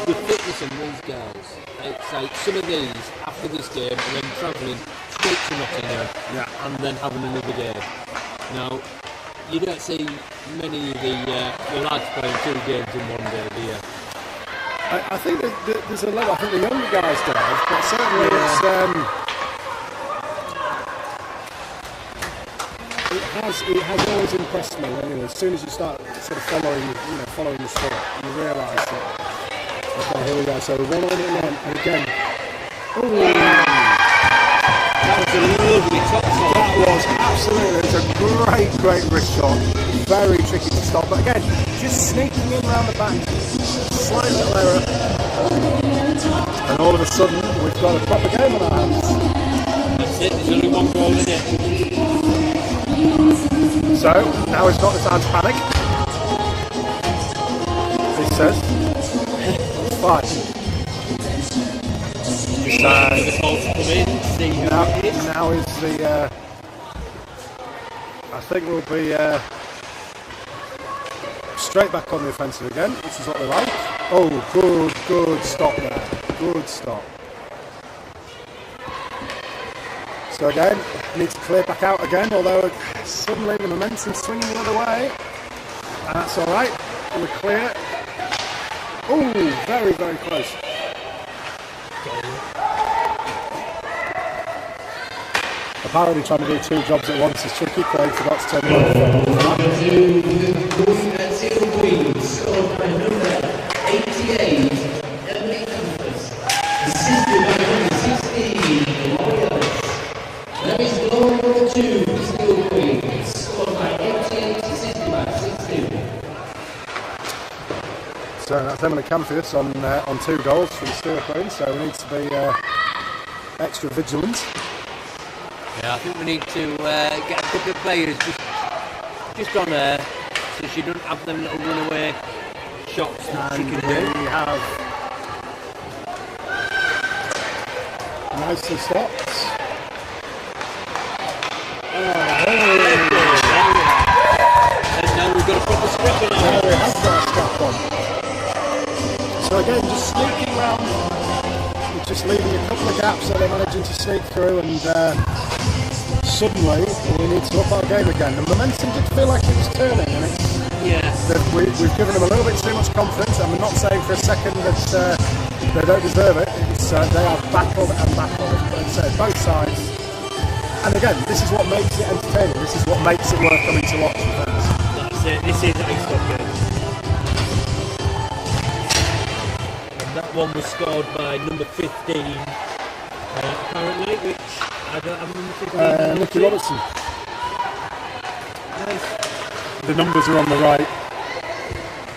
the fitness of these guys, it's like some of these after this game and then travelling straight to Nottingham and then having another game. Now, you don't see many of the lads playing 2 games in one day, do you? I think there's a lot. I think the younger guys do, but certainly it has always impressed me. Anyway, as soon as you start sort of following the sport, you realise that. Okay, here we go. So 1-1 and again. Ooh. That was a lovely top shot. That was absolutely. It's a great wrist shot. Very tricky to stop, but again, just sneaking in around the back, slight little error, and all of a sudden we've got a proper game on our hands. That's it. There's only one goal in it. So now is not the time to panic. He says, "It's fine." The goals come in. See who it is. Now is the. I think we'll be straight back on the offensive again, which is what we like. Oh, good stop there. Good stop. So again, need to clear back out again, although suddenly the momentum's swinging the other way. And that's alright. We're clear. Oh, very close. Apparently trying to do 2 jobs at once is tricky. Craig forgot to turn it off. Queens, scored by number 88, Emily Compass, assisted by number 16, Warriors. That is goal number 2, Steel Queens, scored by 88, assisted by 16. So that's Emily Campius on 2 goals for the Steel Queens, so we need to be extra vigilant. Yeah, I think we need to get a couple of players just on her so she doesn't have them little runaway shots that she can do. We have nicely stopped. And now we've got a proper scrap in Now we have got a scrap on. So again, just sneaking round, just leaving a couple of gaps that they're managing to sneak through, and suddenly we need to up our game again. The momentum did feel like it was turning, and we've given them a little bit too much confidence, and we're not saying for a second that they don't deserve it. They are battled and battled, but both sides. And again, this is what makes it entertaining. This is what makes it worth coming to watch. That's it. This is ice hockey. And that one was scored by number 15, apparently, which I don't have number 15. Nicky Robertson. Nice. The numbers are on the right.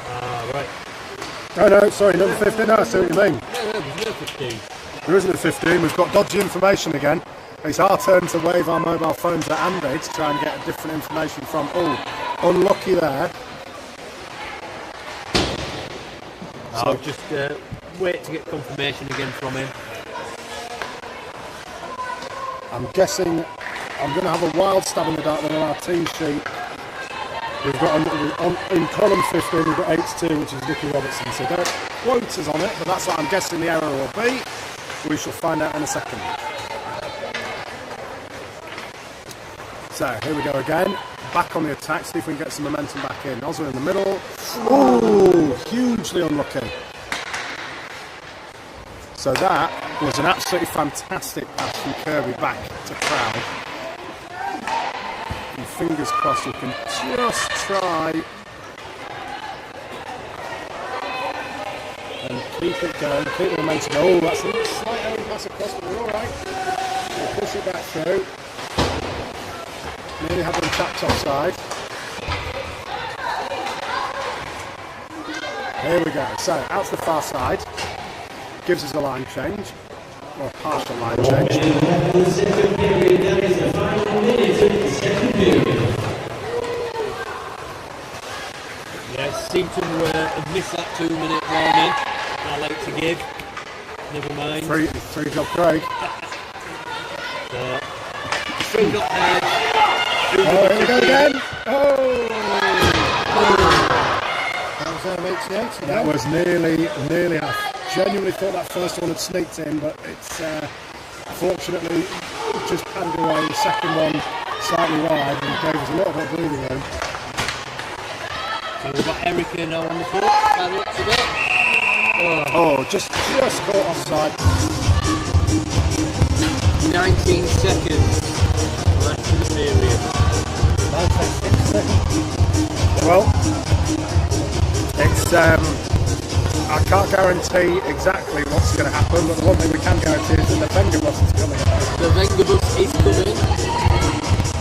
Ah, right. Oh no, sorry, number 15. No, I see what you mean. No, there's no 15. There isn't a 15. We've got dodgy information again. It's our turn to wave our mobile phones at Andy to try and get different information from. Oh, unlucky there. I'll just wait to get confirmation again from him. I'm guessing I'm going to have a wild stab in the dark on our team sheet. We've got in column 15, we've got 8-2, which is Nicky Robertson. So don't quote us on it, but that's what I'm guessing the error will be. We shall find out in a second. So here we go again. Back on the attack, see if we can get some momentum back in. Ozza in the middle. Ooh, hugely unlucky. So that was an absolutely fantastic pass from Kirby back to Crowd. And fingers crossed we can just try and keep it going, keep the momentum. Oh, that's a slight error pass across, but we're alright. We'll push it back through. Nearly had them tapped offside. Here we go. So out to the far side. Gives us a line change. Or a partial line change. Yeah, seem to have missed that 2-minute warning. I like to give. Never mind. Three job Craig. Three not there. Oh, here we go again. Oh! That was nearly. I genuinely thought that first one had sneaked in, but it's fortunately just panned away. The second one slightly wide and gave us a little bit of breathing room. So we've got Erica now on the foot. That looks a bit. Oh, just caught offside. 19 seconds left in the period. Well, it's I can't guarantee exactly what's going to happen, but the one thing we can guarantee is that the Wenger bus is coming. The Wenger bus is coming.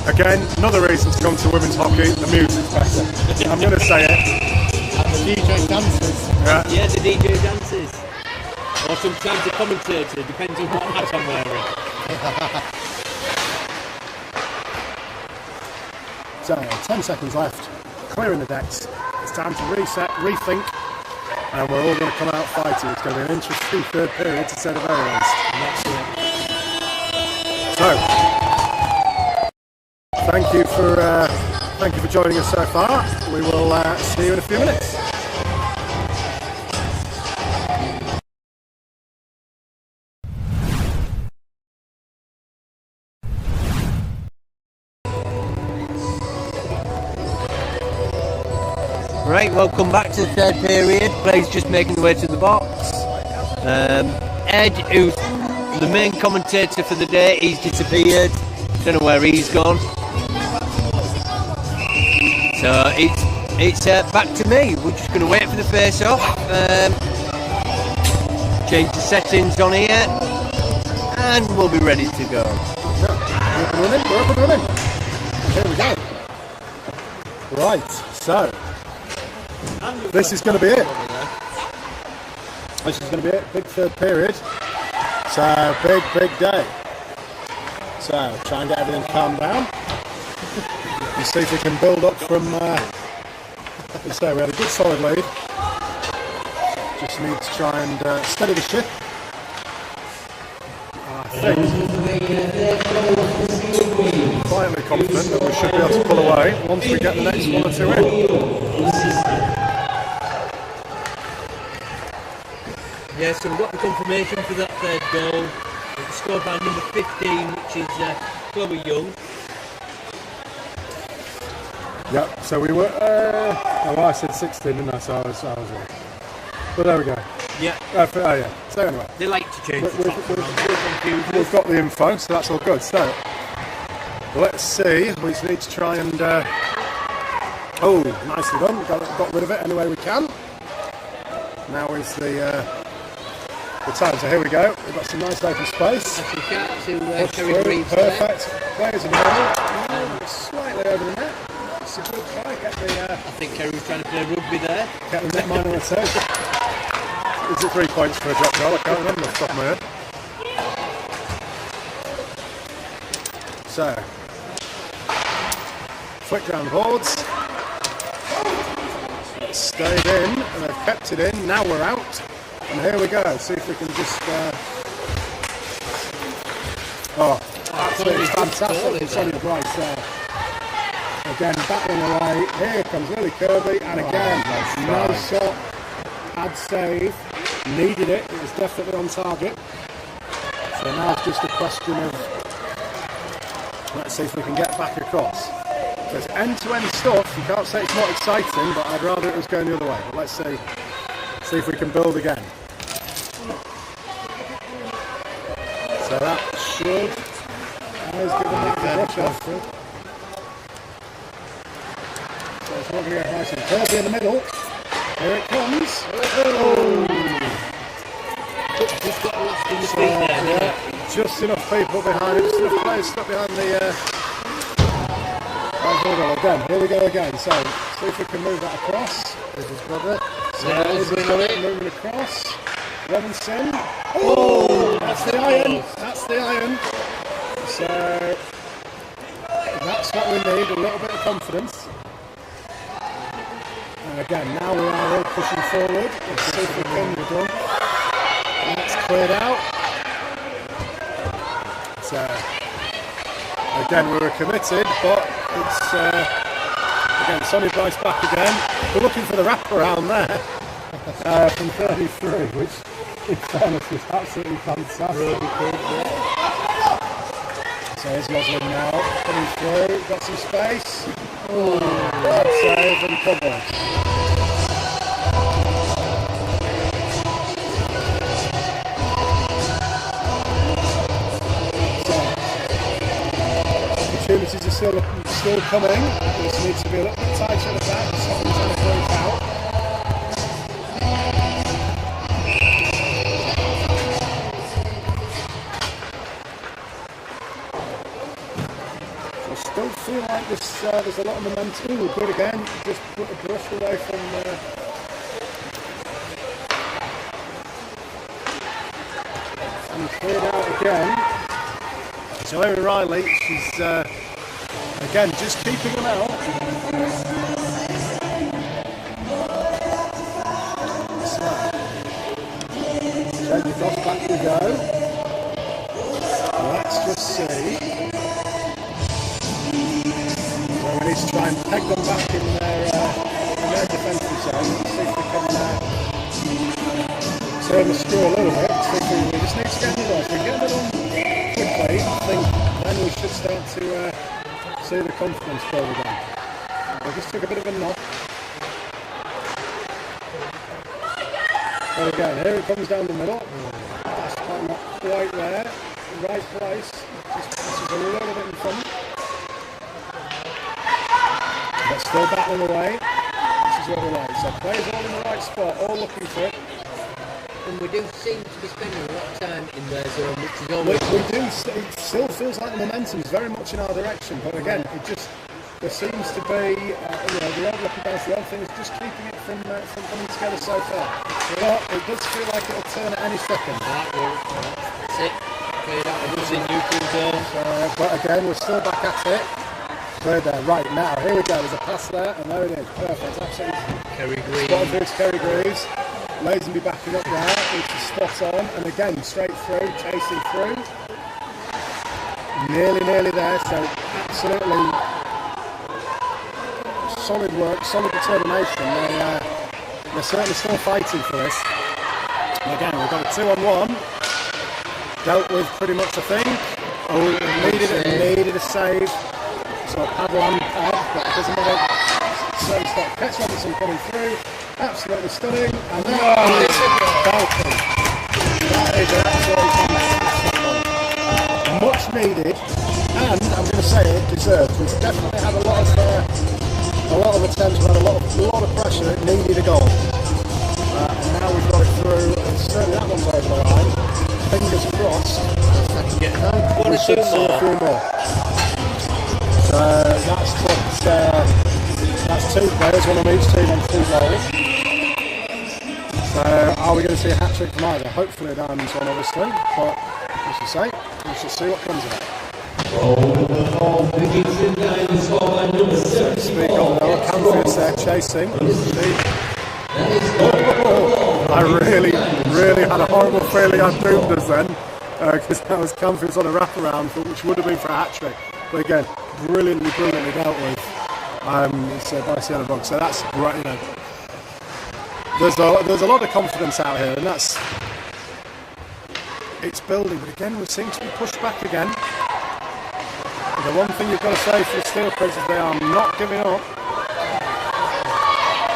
Again, another reason to come to women's hockey, the music's better. I'm going to say it. And the DJ dances. Yeah, the DJ dances. Or sometimes the commentator, depends on what hat I'm wearing. So, 10 seconds left. Clearing the decks. It's time to reset, rethink, and we're all going to come out fighting. It's going to be an interesting third period, to say the very least. So, thank you for joining us so far. We will see you in a few minutes. Right, welcome back to the third period. Play's just making the way to the box. Ed, who's the main commentator for the day, he's disappeared. Don't know where he's gone. So it's back to me. We're just going to wait for the face-off. Change the settings on here, and we'll be ready to go. We're up and running. Here we go. Right, so this is going to be it. This is going to be it. Big third period. So big day. So try and get everything calmed down. And see if we can build up from. Let's say we had a good solid lead. Just need to try and steady the ship. I think quietly confident that we should be able to pull away once we get the next one or two in. Yeah, so we've got the confirmation for that third goal. It's scored by number 15, which is Chloe Young. Yep, so we were, I said 16, didn't I? So I was wrong. But there we go. Yeah. Yeah. So anyway. They like to change the top. We've got the info, so that's all good. So, let's see. We just need to try and, nicely done. Got rid of it any way we can. Now is the the time. So here we go. We've got some nice open space. That's the cat to Push Kerry through, Greaves there. perfect. Players in the middle. Slightly over the net. It's a good try. Get the, I think Kerry was trying to play rugby there. get the net minor on toe. Is it 3 points for a drop goal? I can't remember off the top of my head. So, flicked around the boards. It stayed in, and they've kept it in. Now we're out. And here we go. See if we can just. Oh, absolutely fantastic. It's Sonny Bryce there. Again, battling away. Here comes Lily Kirby, and again, nice shot. Had save. Needed it. It was definitely on target. So now it's just a question of. Let's see if we can get back across. So it's end-to-end stuff. You can't say it's not exciting, but I'd rather it was going the other way. But let's see if we can build again. So that should. Has given it the brush off. So it's not going to get nice and Kirby in the middle. Here it comes. Oh! Just got lost in the feet there. Yeah, just enough people behind it, just enough players stuck behind the. Again, here we go again. So see if we can move that across. There's his brother. So Yeah, moving across. Robinson. Oh, that's the iron. That's the iron. So that's what we need. A little bit of confidence. And again, now we are all pushing forward. Let's see if we can be done. That's cleared out. So again, we were committed, but it's again Sonny Bryce back again. We're looking for the wraparound there from 33, which in fairness was absolutely fantastic. So here's Roslyn now coming through, got some space. Oh, bad save and cover. Opportunities are still coming. This needs to be a little bit tighter at the back. Something's trying to break out. So I still feel like there's a lot of momentum. Ooh, good again. Just put a brush away from. And cleared out again. So Erin Riley, she's again just keeping them out. So, change across, back we go. Let's just see. So we need to try and peg them back in their defensive zone. Let's see if we can turn the screw a little bit. We just need to get them on. If we get them on quickly, I think then we should start to see the confidence build again. We just took a bit of a knock. There we go, here it comes down the middle. That's not quite there. Right place. Just passes a little bit in front. But still battling away. This is what we like. So players all in the right spot, all looking for it. And we do seem to be spending a lot of time in their zone, which is always... We do, it still feels like the momentum is very much in our direction, but again, there seems to be, the odd looking bounce, the odd thing is just keeping it from coming together so far. But it does feel like it'll turn at any second. That's it. Cleared out of the neutral zone. But again, we're still back at it. Cleared there. Right, now, here we go. There's a pass there, and there it is. Perfect. Absolutely. Kerry Greaves. Spotted through to Kerry Greaves. Lazenby backing up there, which is spot on, and again straight through, chasing through, nearly there. So absolutely solid work, solid determination. They're certainly still fighting for this. And again, we've got a 2-on-1, dealt with pretty much I think. Needed a save. So paddle on pad, but it doesn't matter. So stop. Catch Robinson coming through. Absolutely stunning, and that is Falcon. That is absolutely fantastic. Much needed, and I'm going to say it deserved. We've definitely had a lot of attempts, we had a lot of pressure. It needed a goal, and now we've got it through. certainly that one's over the line. Fingers crossed. One or We should two see a few more. more. So that's two players, one on each team on 2 goals. So are we going to see a hat trick from either? Hopefully a Diamonds one, obviously, but we shall see. We shall see what comes of it. So to speak on Noah Canfield there chasing. I really had a horrible feeling I doomed us then, because that was Canfield's on a wraparound, which would have been for a hat trick. But again, brilliantly dealt with. It's by Sienna Bog. So that's great. You know, there's a lot of confidence out here, and it's building. But again, we seem to be pushed back again. The one thing you've got to say for the Steel Prince is they are not giving up.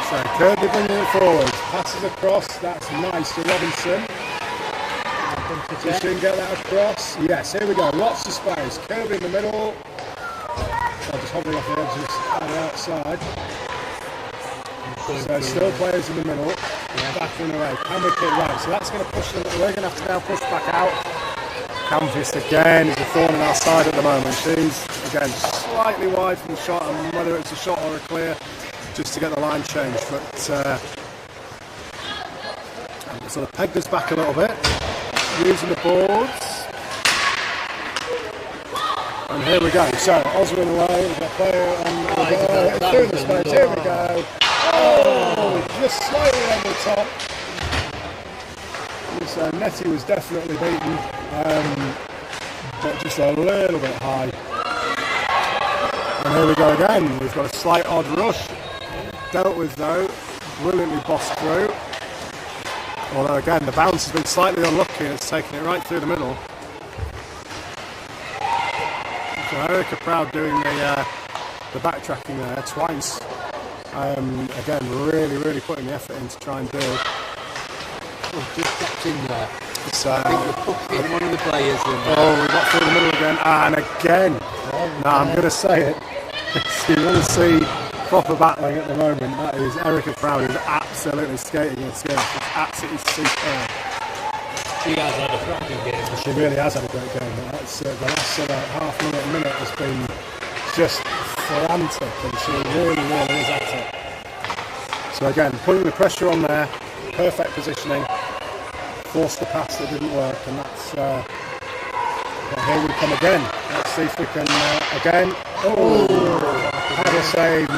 So Kirby bringing it forward, passes across, that's nice to Robinson. He should get that across. Yes, here we go, lots of space. Kirby in the middle. So just hovering off the edges on the outside. So still players in the middle. Back and away. Can we kick right? So that's going to push them. We're going to have to now push back out. Canvas again is a thorn in our side at the moment. She's again slightly wide from the shot, and whether it's a shot or a clear, just to get the line changed. But sort of pegged us back a little bit, using the boards. And here we go. So Oswin away, we've got a player on through the space. Here we go. Oh, just slightly on the top. So Nettie was definitely beaten, but just a little bit high. And here we go again. We've got a slight odd rush. Dealt with though, brilliantly bossed through. Although again, the bounce has been slightly unlucky and it's taken it right through the middle. So Erica Proud doing the backtracking there twice. Again, really putting the effort in to try and do. Just kept in there. So, I think the puck hit one of the players. We got through the middle again, and again. Now I'm going to say it. If you want to see proper battling at the moment, that is Erica Proud is absolutely skating in skill. She's absolutely superb. She has had a cracking game. She really has had a great game. That's, the last half minute has been just frantic, and she really is at it. So again, putting the pressure on there, perfect positioning, forced the pass that didn't work, and that's here we come again. Let's see if we can again. Had a save,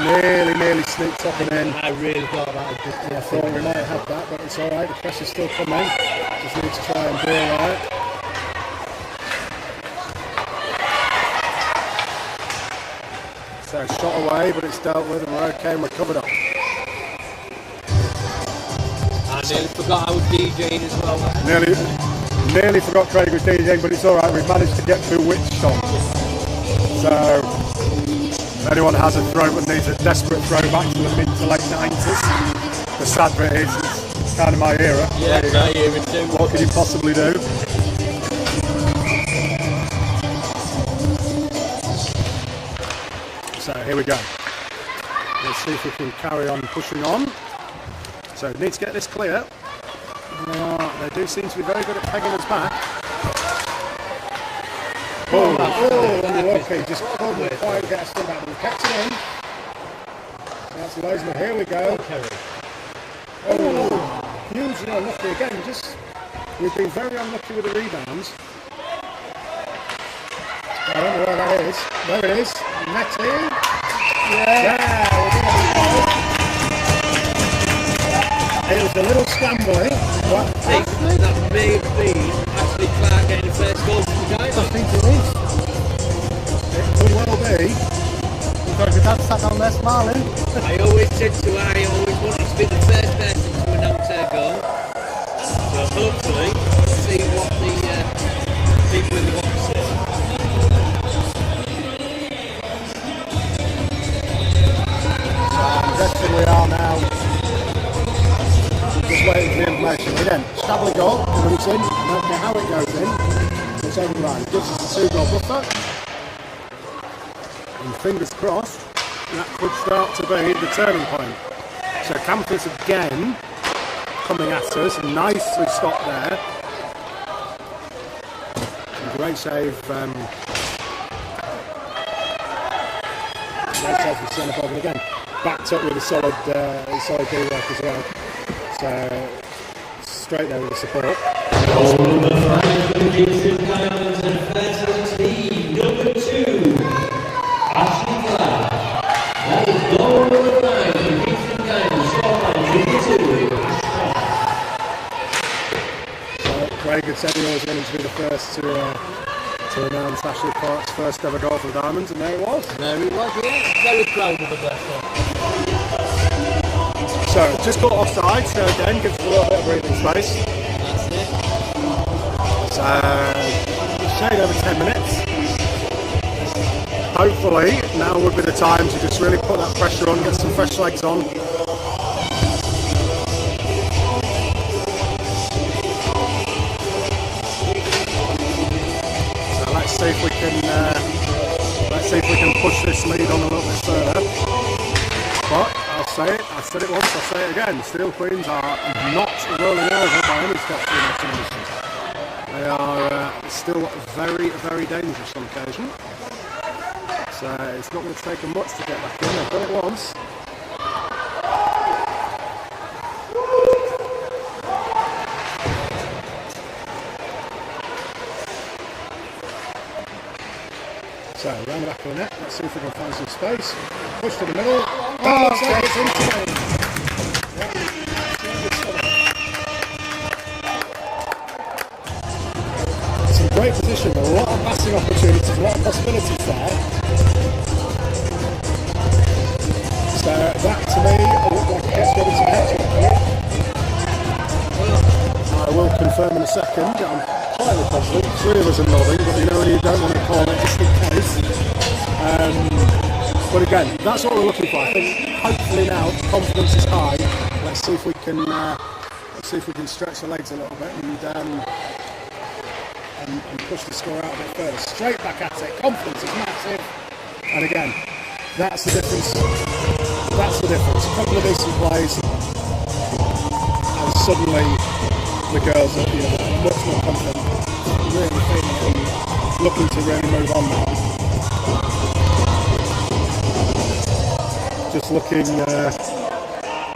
nearly sneaked up and in. I really thought that was just. I thought we might have that, but it's all right. The pressure's still coming. Just need to try and do all right. So shot away, but it's dealt with, and we're okay, and we're covered up. I nearly forgot I was DJing as well. Nearly forgot Craig was DJing, but it's all right. We've managed to get through which song. So if anyone has a throw but needs a desperate throw back to the mid to late 90s, the sad bit is it's kind of my era. Yeah, my era too. What could you possibly do? So here we go. Let's see if we can carry on pushing on. So we need to get this clear. They do seem to be very good at pegging us back. Okay, just couldn't quite get us still back, but we kept it in. That's amazing. Here we go. Hugely unlucky again. We've been very unlucky with the rebounds. I don't know where that is. There it is. Nettie. Yeah. It was a little scrambling. What? That may be actually Clark getting the first goal for the guys. I think it is. It could well be. Because your dad sat down there smiling. I always said to her, I always wanted to be the first person to announce her goal. So hopefully, we'll see what the people in the box say. I'm guessing we are now just waiting for the information. Again, Stably goal, but it's in. I don't care how it goes in. It's over the line. It gives us a 2-goal buffer. And fingers crossed, that could start to be the turning point. So Campus again coming at us. Nicely stopped there. Great save. Great save from centre forward again. Backed up with a solid D work as well. So straight there with the support. Goal number 5 for the Kingston Diamonds and first team, number 2, Ashley Clark. That is goal number 5 for the Kingston Diamonds, scoreline number 2, Ashley. Craig had said he always wanted to be the first to announce Ashley Clark's first ever goal for the Diamonds, and there it was. There he was, yeah. Very proud of the bless one. So just got offside, so again gives us a little bit of breathing space. That's it. So shade over 10 minutes. Hopefully now would be the time to just really put that pressure on, get some fresh legs on. So let's see if we can push this lead on a little bit further. But I'll say it, I said it once, I'll say it again. Steel Queens are not rolling over by any stretch of the imagination. They are still very, very dangerous on occasion. So it's not going to take them much to get back in. They've done it once. So round the back of the net, let's see if we can find some space. Push to the middle. Oh, looks like it's into it. It's in great position, a lot of passing opportunities, a lot of possibilities there. So that to me looked like it gets ready to head. I will confirm in a second. I'm quietly confident. 3 of us are nodding, but you know when you don't want to call it just in case. But again, that's what we're looking for. I think hopefully now confidence is high. Let's see if we can stretch the legs a little bit and push the score out a bit further. Straight back at it. Confidence is massive. And again, that's the difference. That's the difference. A couple of decent plays, and suddenly the girls are much more confident, really feeling and looking to really move on now. Just looking,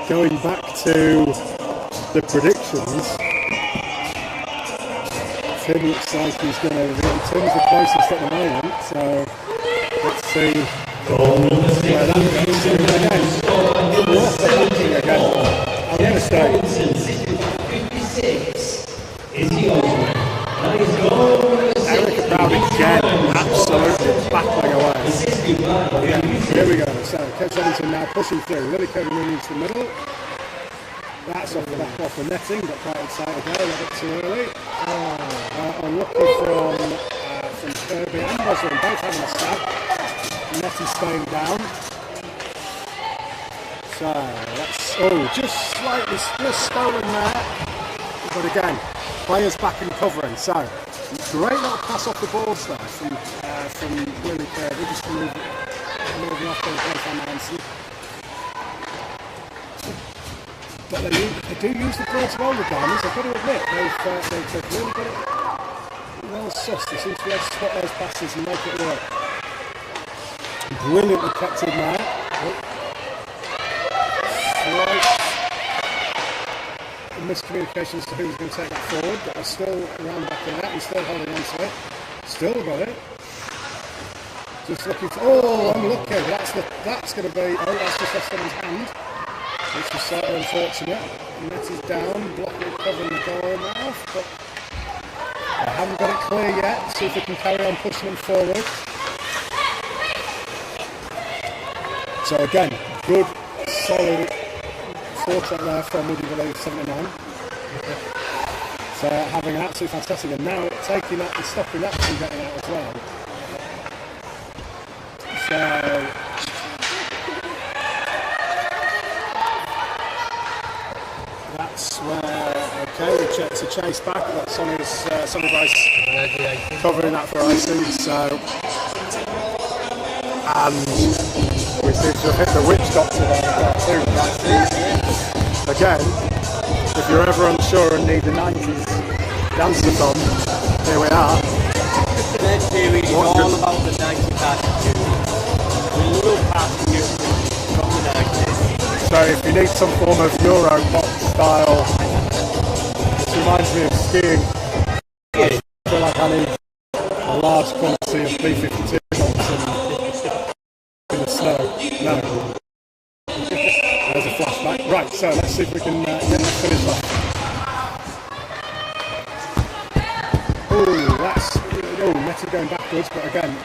going back to the predictions, Tim looks like he's going to be Tim's the closest at the moment, so let's see where that goes. Again, I'm going to say 56 is the ultimate. That is goal number 6. Erica Brown again, absolutely battling away. Yeah, here we go. So Coach Edington now pushing through. Lily Kirby moving into the middle. That's off the back off the netting, got quite excited there, a little bit too early. Unlucky from Kirby and Roslyn, both having a stab. Nettie staying down. So that's just slightly stolen there. But again, players back and covering. So great little pass off the boards there from Lily Kirby, just moving off the play from Manson. But they do use the ball to roll the Diamonds, I've got to admit, they've really got it well sussed. They seem to be able to spot those passes and make it work. Brilliantly kept in there. Slight miscommunication as to who's going to take that forward, but they're still around the back of the net and still holding on to it. Still got it. Just looking for, unlucky. That's going to be, that's just left someone's hand. Which is slightly unfortunate. Net is down, blocking, covering the goal mouth, but I haven't got it clear yet. See if we can carry on pushing them forward. So again, good, solid foretrack there from Woody 79. So having an absolutely fantastic, and now taking that and stopping that from getting out as well. So that's where, okay, it's a chase back, but Sonny's Rice covering that for icing, so, and we seem to have hit the witch doctor there too. Again, If you're ever unsure and need the 90s dance-a-thon, here we are. Their series is all about the 90s attitude. We love attitude from the 90s. So if you need some form of Euro pop style, this reminds me of skiing. I feel like I need a large quantity of B-52 shots in the snow. No. There's a flashback. Right, so let's see if we can get the finish line. Oh, that's... Oh, Nettie going backwards, but again,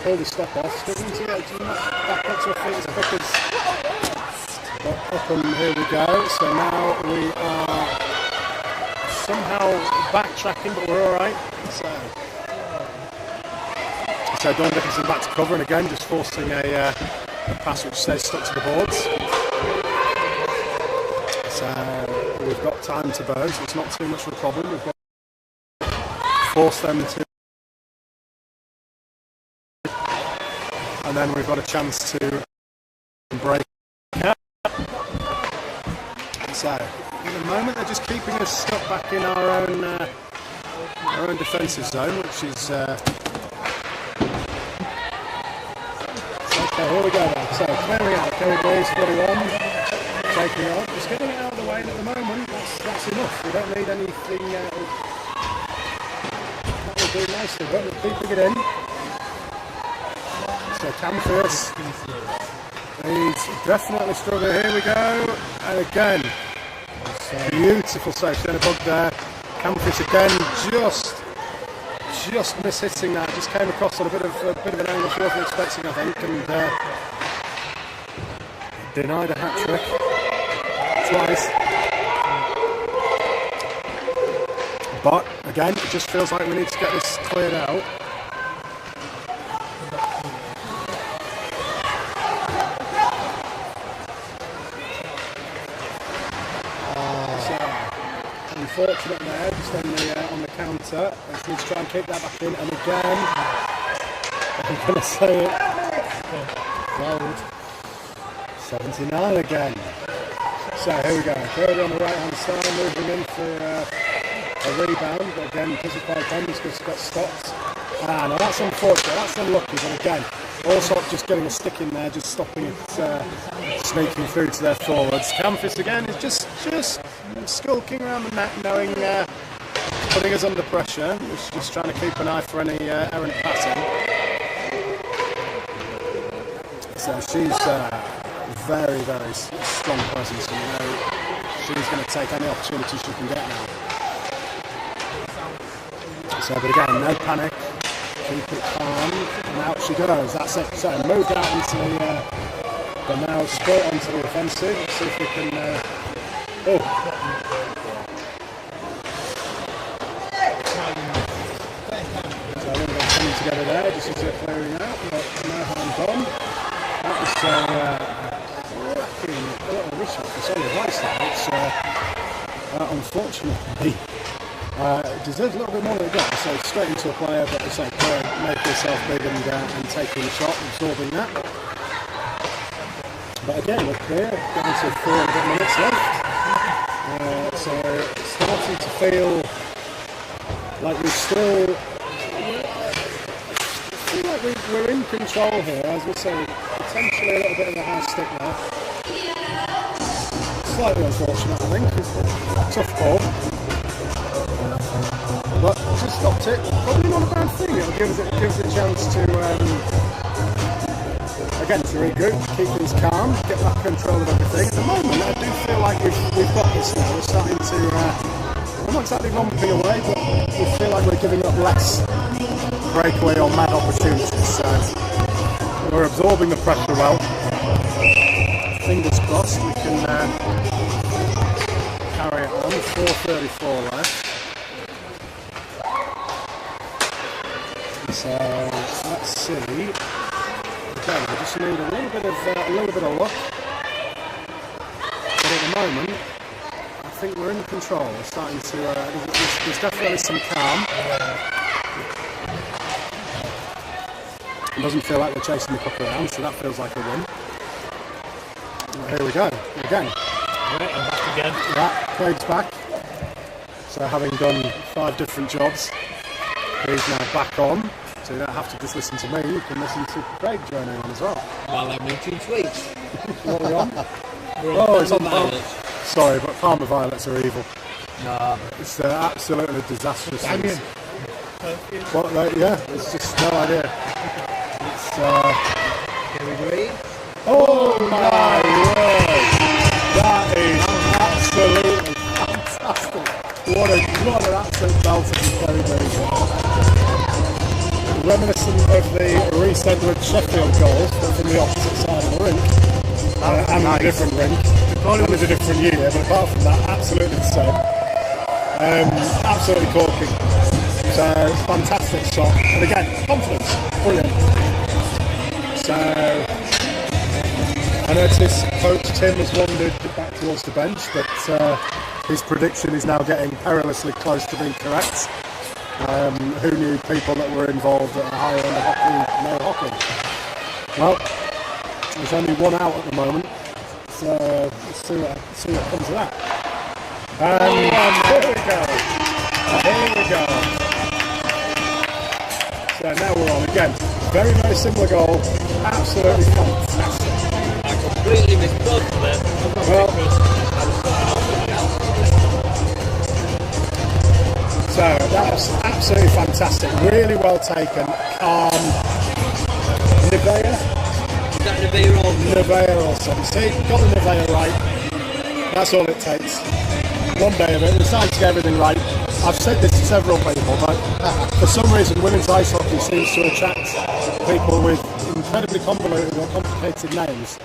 pull the step off. Struggling to get back up to her feet as quick as... But up and here we go. So now we are somehow backtracking, but we're alright. So Dawn Dickinson back to cover, and again just forcing a pass which stays stuck to the boards. So we've got time to bow, so it's not too much of a problem. We've got to force them to, and then we've got a chance to break out. So at the moment they're just keeping us stuck back in our own defensive zone, which is okay. Here we go then. So clearing out, Kerry Blaze 41, taking off, just getting it out of the way, and at the moment that's enough. We don't need anything. That will do nicely, but we're keeping it in. So Camphus, he's definitely struggling. Here we go, and again. Beautiful save, then a bug there. Camphus again, just miss-hitting that. Just came across on a bit of an angle she wasn't expecting, I think, and denied a hat-trick twice. But again, it just feels like we need to get this cleared out. Unfortunate there, just on the counter. Let's need to try and keep that back in, and again, I'm going to say it, gold, 79 again. So here we go, third on the right hand side, moving in for a rebound, but again, Physical Tennis just got stopped. No, that's unfortunate, that's unlucky, but again, also just getting a stick in there, just stopping it sneaking through to their forwards. Camphus again is just skulking around the net, knowing, putting us under pressure. We're just trying to keep an eye for any errant passing. So she's very, very strong presence, and you know she's going to take any opportunity she can get now. So, but again, no panic. Keep it calm, and out she goes. That's it. So moved out into the now straight onto the offensive. See if we can. So a little bit coming together there, just as they're clearing out, but no harm done. That was cracking little wrist shot for solid ice there, which unfortunately deserves a little bit more than it got. So straight into a player, but the same player making herself big and taking the shot, absorbing that. But again, we're clear, down to 4 minutes left. So starting to feel like we're in control here, as we say, potentially a little bit of a high stick there. Slightly unfortunate, I think. It's a tough ball. But just stopped it. Probably not a bad thing. It'll give us a chance to again to regroup, keep things calm, get back control of everything. At the moment, I do feel like we've got this now. We're starting to we're not exactly romping away, but we feel like we're giving up less breakaway or mad opportunities. So we're absorbing the pressure well. Fingers crossed we can carry it on. 4:34 left. So let's see. Okay, we just need a little bit of luck. But at the moment, I think we're in control. We're starting to. There's definitely some calm. It doesn't feel like we're chasing the puck around, so that feels like a win. Well, here we go again. Yeah, again. Yeah, Craig's back. So having done 5 different jobs, he's now back on. So you don't have to just listen to me, you can listen to Craig joining on as well. While I'm eating sweets. What are we on? We're it's on violets. Sorry, but Parma violets are evil. No. It's absolutely disastrous. Onion. What, yeah, it's just no idea. It's, Can we agree? oh my word! That is absolutely fantastic. What an absolute belter from Kerry Green. Reminiscent of the Reece Edwards Sheffield goals, but from the opposite side of the rink. And a different rink. And it was a different year, but apart from that, absolutely the same. Absolutely corking. So, fantastic shot. And again, confidence. Brilliant. So, I noticed Coach Tim has wandered back towards the bench, but his prediction is now getting perilously close to being correct. Who knew people that were involved at a higher end of hockey, male hockey? Well, there's only one out at the moment, so let's see what comes of that. And here we go. Here we go. So now we're on again. Very, very similar goal. Absolutely fantastic. I completely missed both of them. Well, so that was absolutely fantastic. Really well taken. Calm. Nivea? Is that Nevea or Nivea or something. See, got the Nivea right. That's all it takes. One day of it. We're starting to get everything right. I've said this to several people, but for some reason women's ice hockey seems to attract people with incredibly convoluted or complicated names,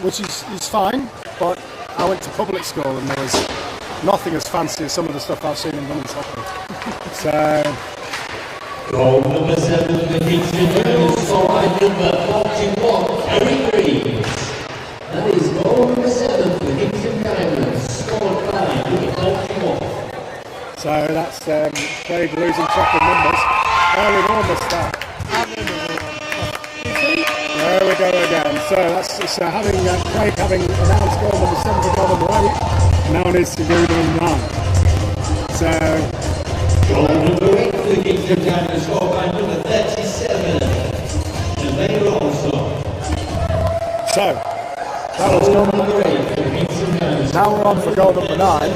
which is fine, but I went to public school and there was nothing as fancy as some of the stuff I've seen in women's hockey. So, Goal number 7 for Kingston, scored by number 41, Kerry Green. That is goal number 7 for Kingston Diamonds, scored by number 41. so that's Craig losing track of numbers. Enormous that. There we go again. So that's having Craig having announced goal number 7 to goal number 8. Now needs to go to 9. So Goal number 8 for the Kingston Diamonds, scored by number 37, Nevea also. So that was goal number 8. For the Kingston Diamonds, Now we're on for goal number 9.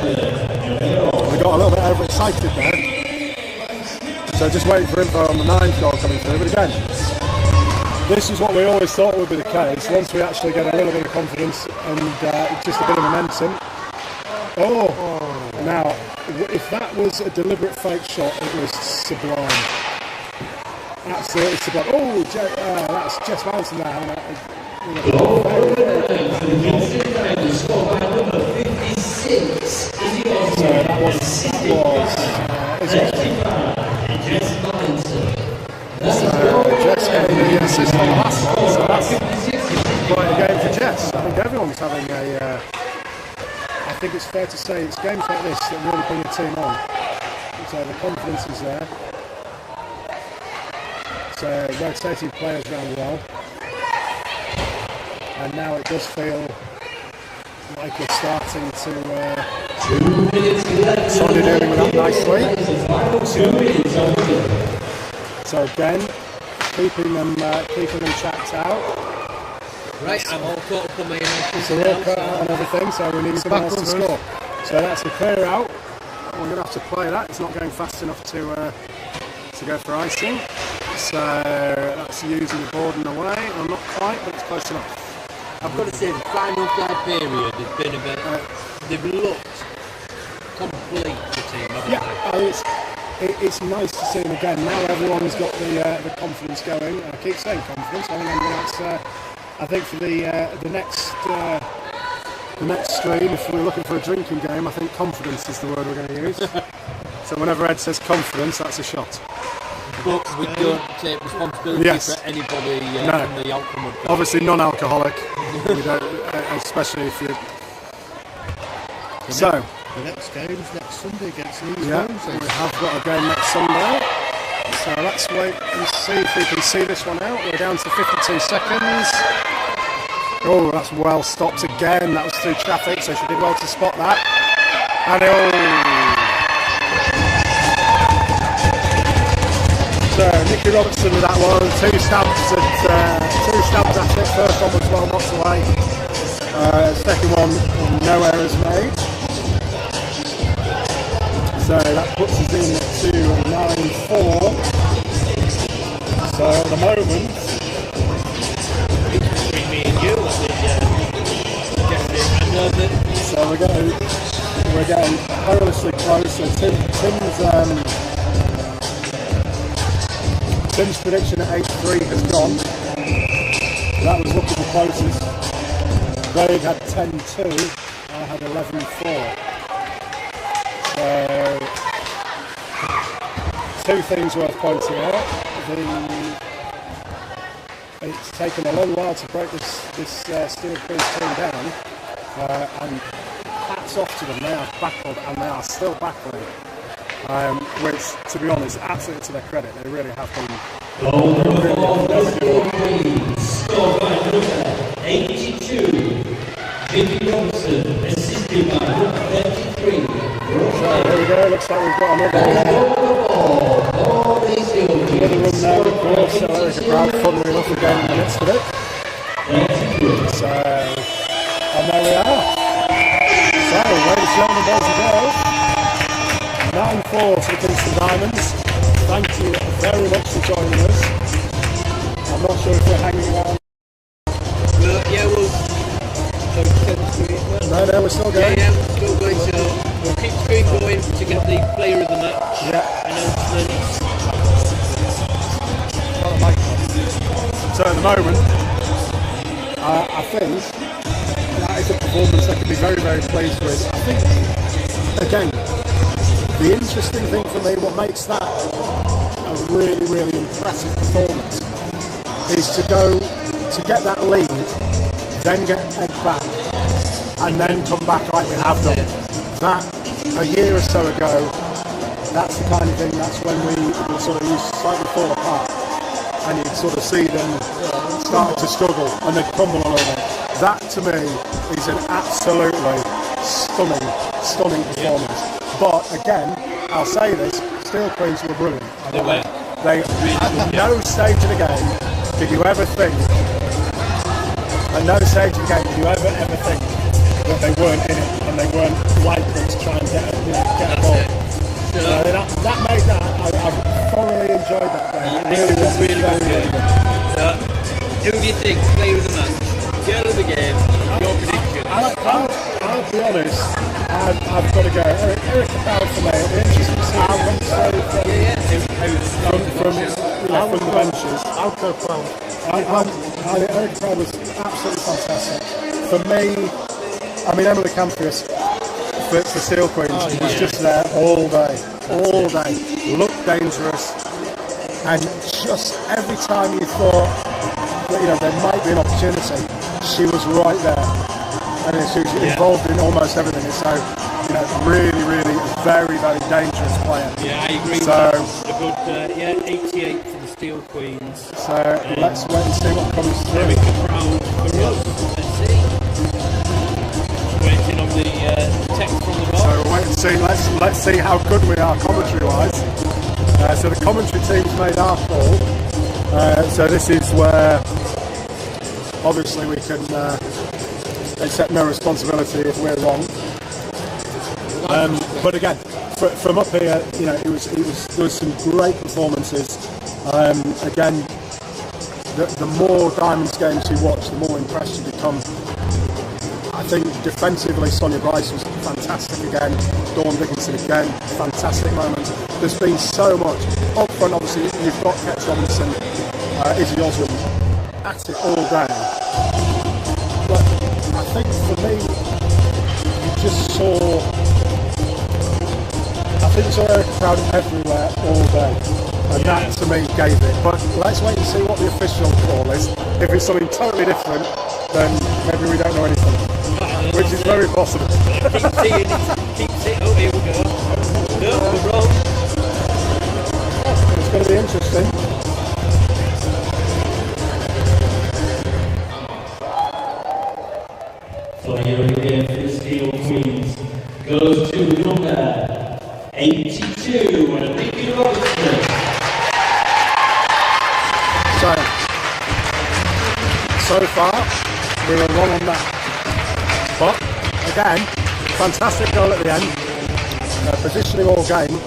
We got a little bit overexcited there. So just waiting for info on the 9th goal coming through. But again, this is what we always thought would be the case. Once we actually get a little bit of confidence and just a bit of momentum. Oh, now, if that was a deliberate fake shot, it was sublime. Absolutely sublime. Oh, that's Jess Manson there. goal number 9 for the Kingston Diamonds, scored by number 56, So that was Jess Manson. Jess getting the assist on the last one, so that's quite a game for Jess. I think everyone's having a. I think it's fair to say it's games like this that really bring a team on. So the confidence is there. So rotating players around well, and now it does feel like we're starting to. 2 minutes left. Sonny doing that nicely. Final 2 minutes of the game. So again, keeping them tracked out. Right, I'm all caught up on my emotions So we're all now, cut out and everything, so we need someone else to score. So that's a clear out. We're going to have to play that. It's not going fast enough to go for icing. So that's using the board in a way. Well, not quite, but it's close enough. I've got to say, the final third period has been a bit. They've looked complete, the team, haven't they? It's nice to see them again. Now everyone's got the confidence going. I keep saying confidence. I think for the next stream, if we're looking for a drinking game, I think confidence is the word we're going to use. So whenever Ed says confidence, that's a shot. But we don't take responsibility Yes. for anybody No. from the outcome of that. Obviously non-alcoholic, we don't, especially if you. So The next game's next Sunday against Leeds. yeah, we have got a game next Sunday. So let's wait and see if we can see this one out. We're down to 52 seconds. Oh, that's well stopped again. That was through traffic, so she did well to spot that. And so Nicky Robertson with that one. Two stabs at it. First one was well knocked away. Second one, no errors made. So that puts us in to 9-4. So at the moment, Between me and you, so we're getting perilously close. So Tim's prediction at 8-3 has gone. That was looking the closest. Craig had 10-2. I had 11-4. So two things worth pointing out. It's taken a long while to break this Steel Queens team down, and hats off to them. They are battled and they are still battling, which, to be honest, absolutely to their credit, they really have been. Score by number 82. Nicky Robertson, assisted by number 33. So there we go. Looks like we've got another run now, of course. So there's a crowd funnily enough again in the midst of it. So, and there we are. So, ladies and gentlemen, boys and girls, 9-4 to the Kingston Diamonds. Thank you very much for joining us. I'm not sure if we're hanging around. No, we're still going. Yeah, we're still going. So we'll keep screen going to get the player of the match announcements. So at the moment, I think that is a performance I can be very, very pleased with. I think, again, the interesting thing for me, what makes that a really, really impressive performance, is to get that lead, then get egg back, and then come back like we have done. That, a year or so ago, that's the kind of thing, that's when we sort of slightly fall apart. And you sort of see them start to struggle and they crumble a little bit. That to me is an absolutely stunning performance. But again, I'll say this, Steel Queens were brilliant. They at no stage of the game did you ever think, at no stage of the game did you ever think that they weren't in it and they weren't likely to try and get a ball. That made that, I thoroughly enjoyed that game. It was really good. Who do you think player of the match, girl of the game, your prediction? I'll be honest, I've got to go. Eric Powell for me. It'll be interesting to see how much from the benches. I'll go Powell. Eric Powell was absolutely fantastic. For me, I mean, Emily Campius for Steel Queens was just there all day, looked dangerous, and just every time you thought that there might be an opportunity, she was right there, and she was involved in almost everything. So really very, very dangerous player. Yeah, I agree. So a good 88 for the Steel Queens. So let's wait and see what comes through. Very proud for us. Let's see. Waiting on the text from the box. So wait and see. Let's see how good we are commentary wise. So the commentary team's made our call. So this is where obviously we can accept no responsibility if we're wrong. But again, from up here, there was some great performances. Again, the more Diamonds games you watch, the more impressed you become. I think defensively, Sonia Bryce was fantastic again. Dawn Dickinson again, fantastic moments. There's been so much. Up front, obviously, you've got Ketch Robinson, Izzy Oswald at it all day. But I think for me, you just saw Eric Proud everywhere all day. And that to me gave it. But let's wait and see what the official call is. If it's something totally different, then maybe we don't know anything. Which is very possible. Keep seeing. Oh, here we go. No, we're wrong. It's going to be interesting. Player of the game for the Steel Queens goes to number 82, Olivia Robertson. So far, we were wrong on that. But, again, fantastic goal at the end. Positioning all game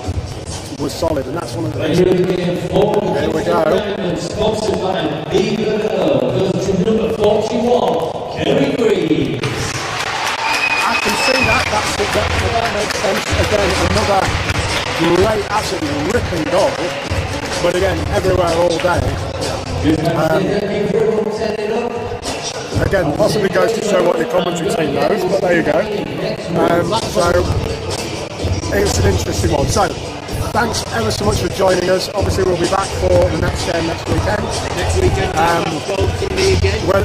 was solid, and that's one of the things. Here we go. Sponsored by Viva goes to number 41, Kerry Green. I can see that makes sense. Again, another great, absolutely ripping goal. But again, everywhere all day. Again, possibly goes to show what your commentary team knows, but there you go. So, it's an interesting one. So, thanks ever so much for joining us. Obviously, we'll be back for the next game next weekend.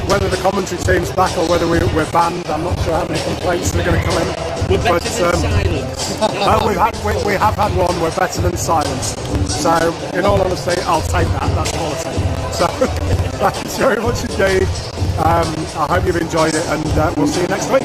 Whether the commentary team's back or whether we're banned, I'm not sure how many complaints are going to come in. We're better than silence. We have had one. We're better than silence. So, in all honesty, I'll take that. That's quality. So, thanks very much indeed. I hope you've enjoyed it, and we'll see you next week.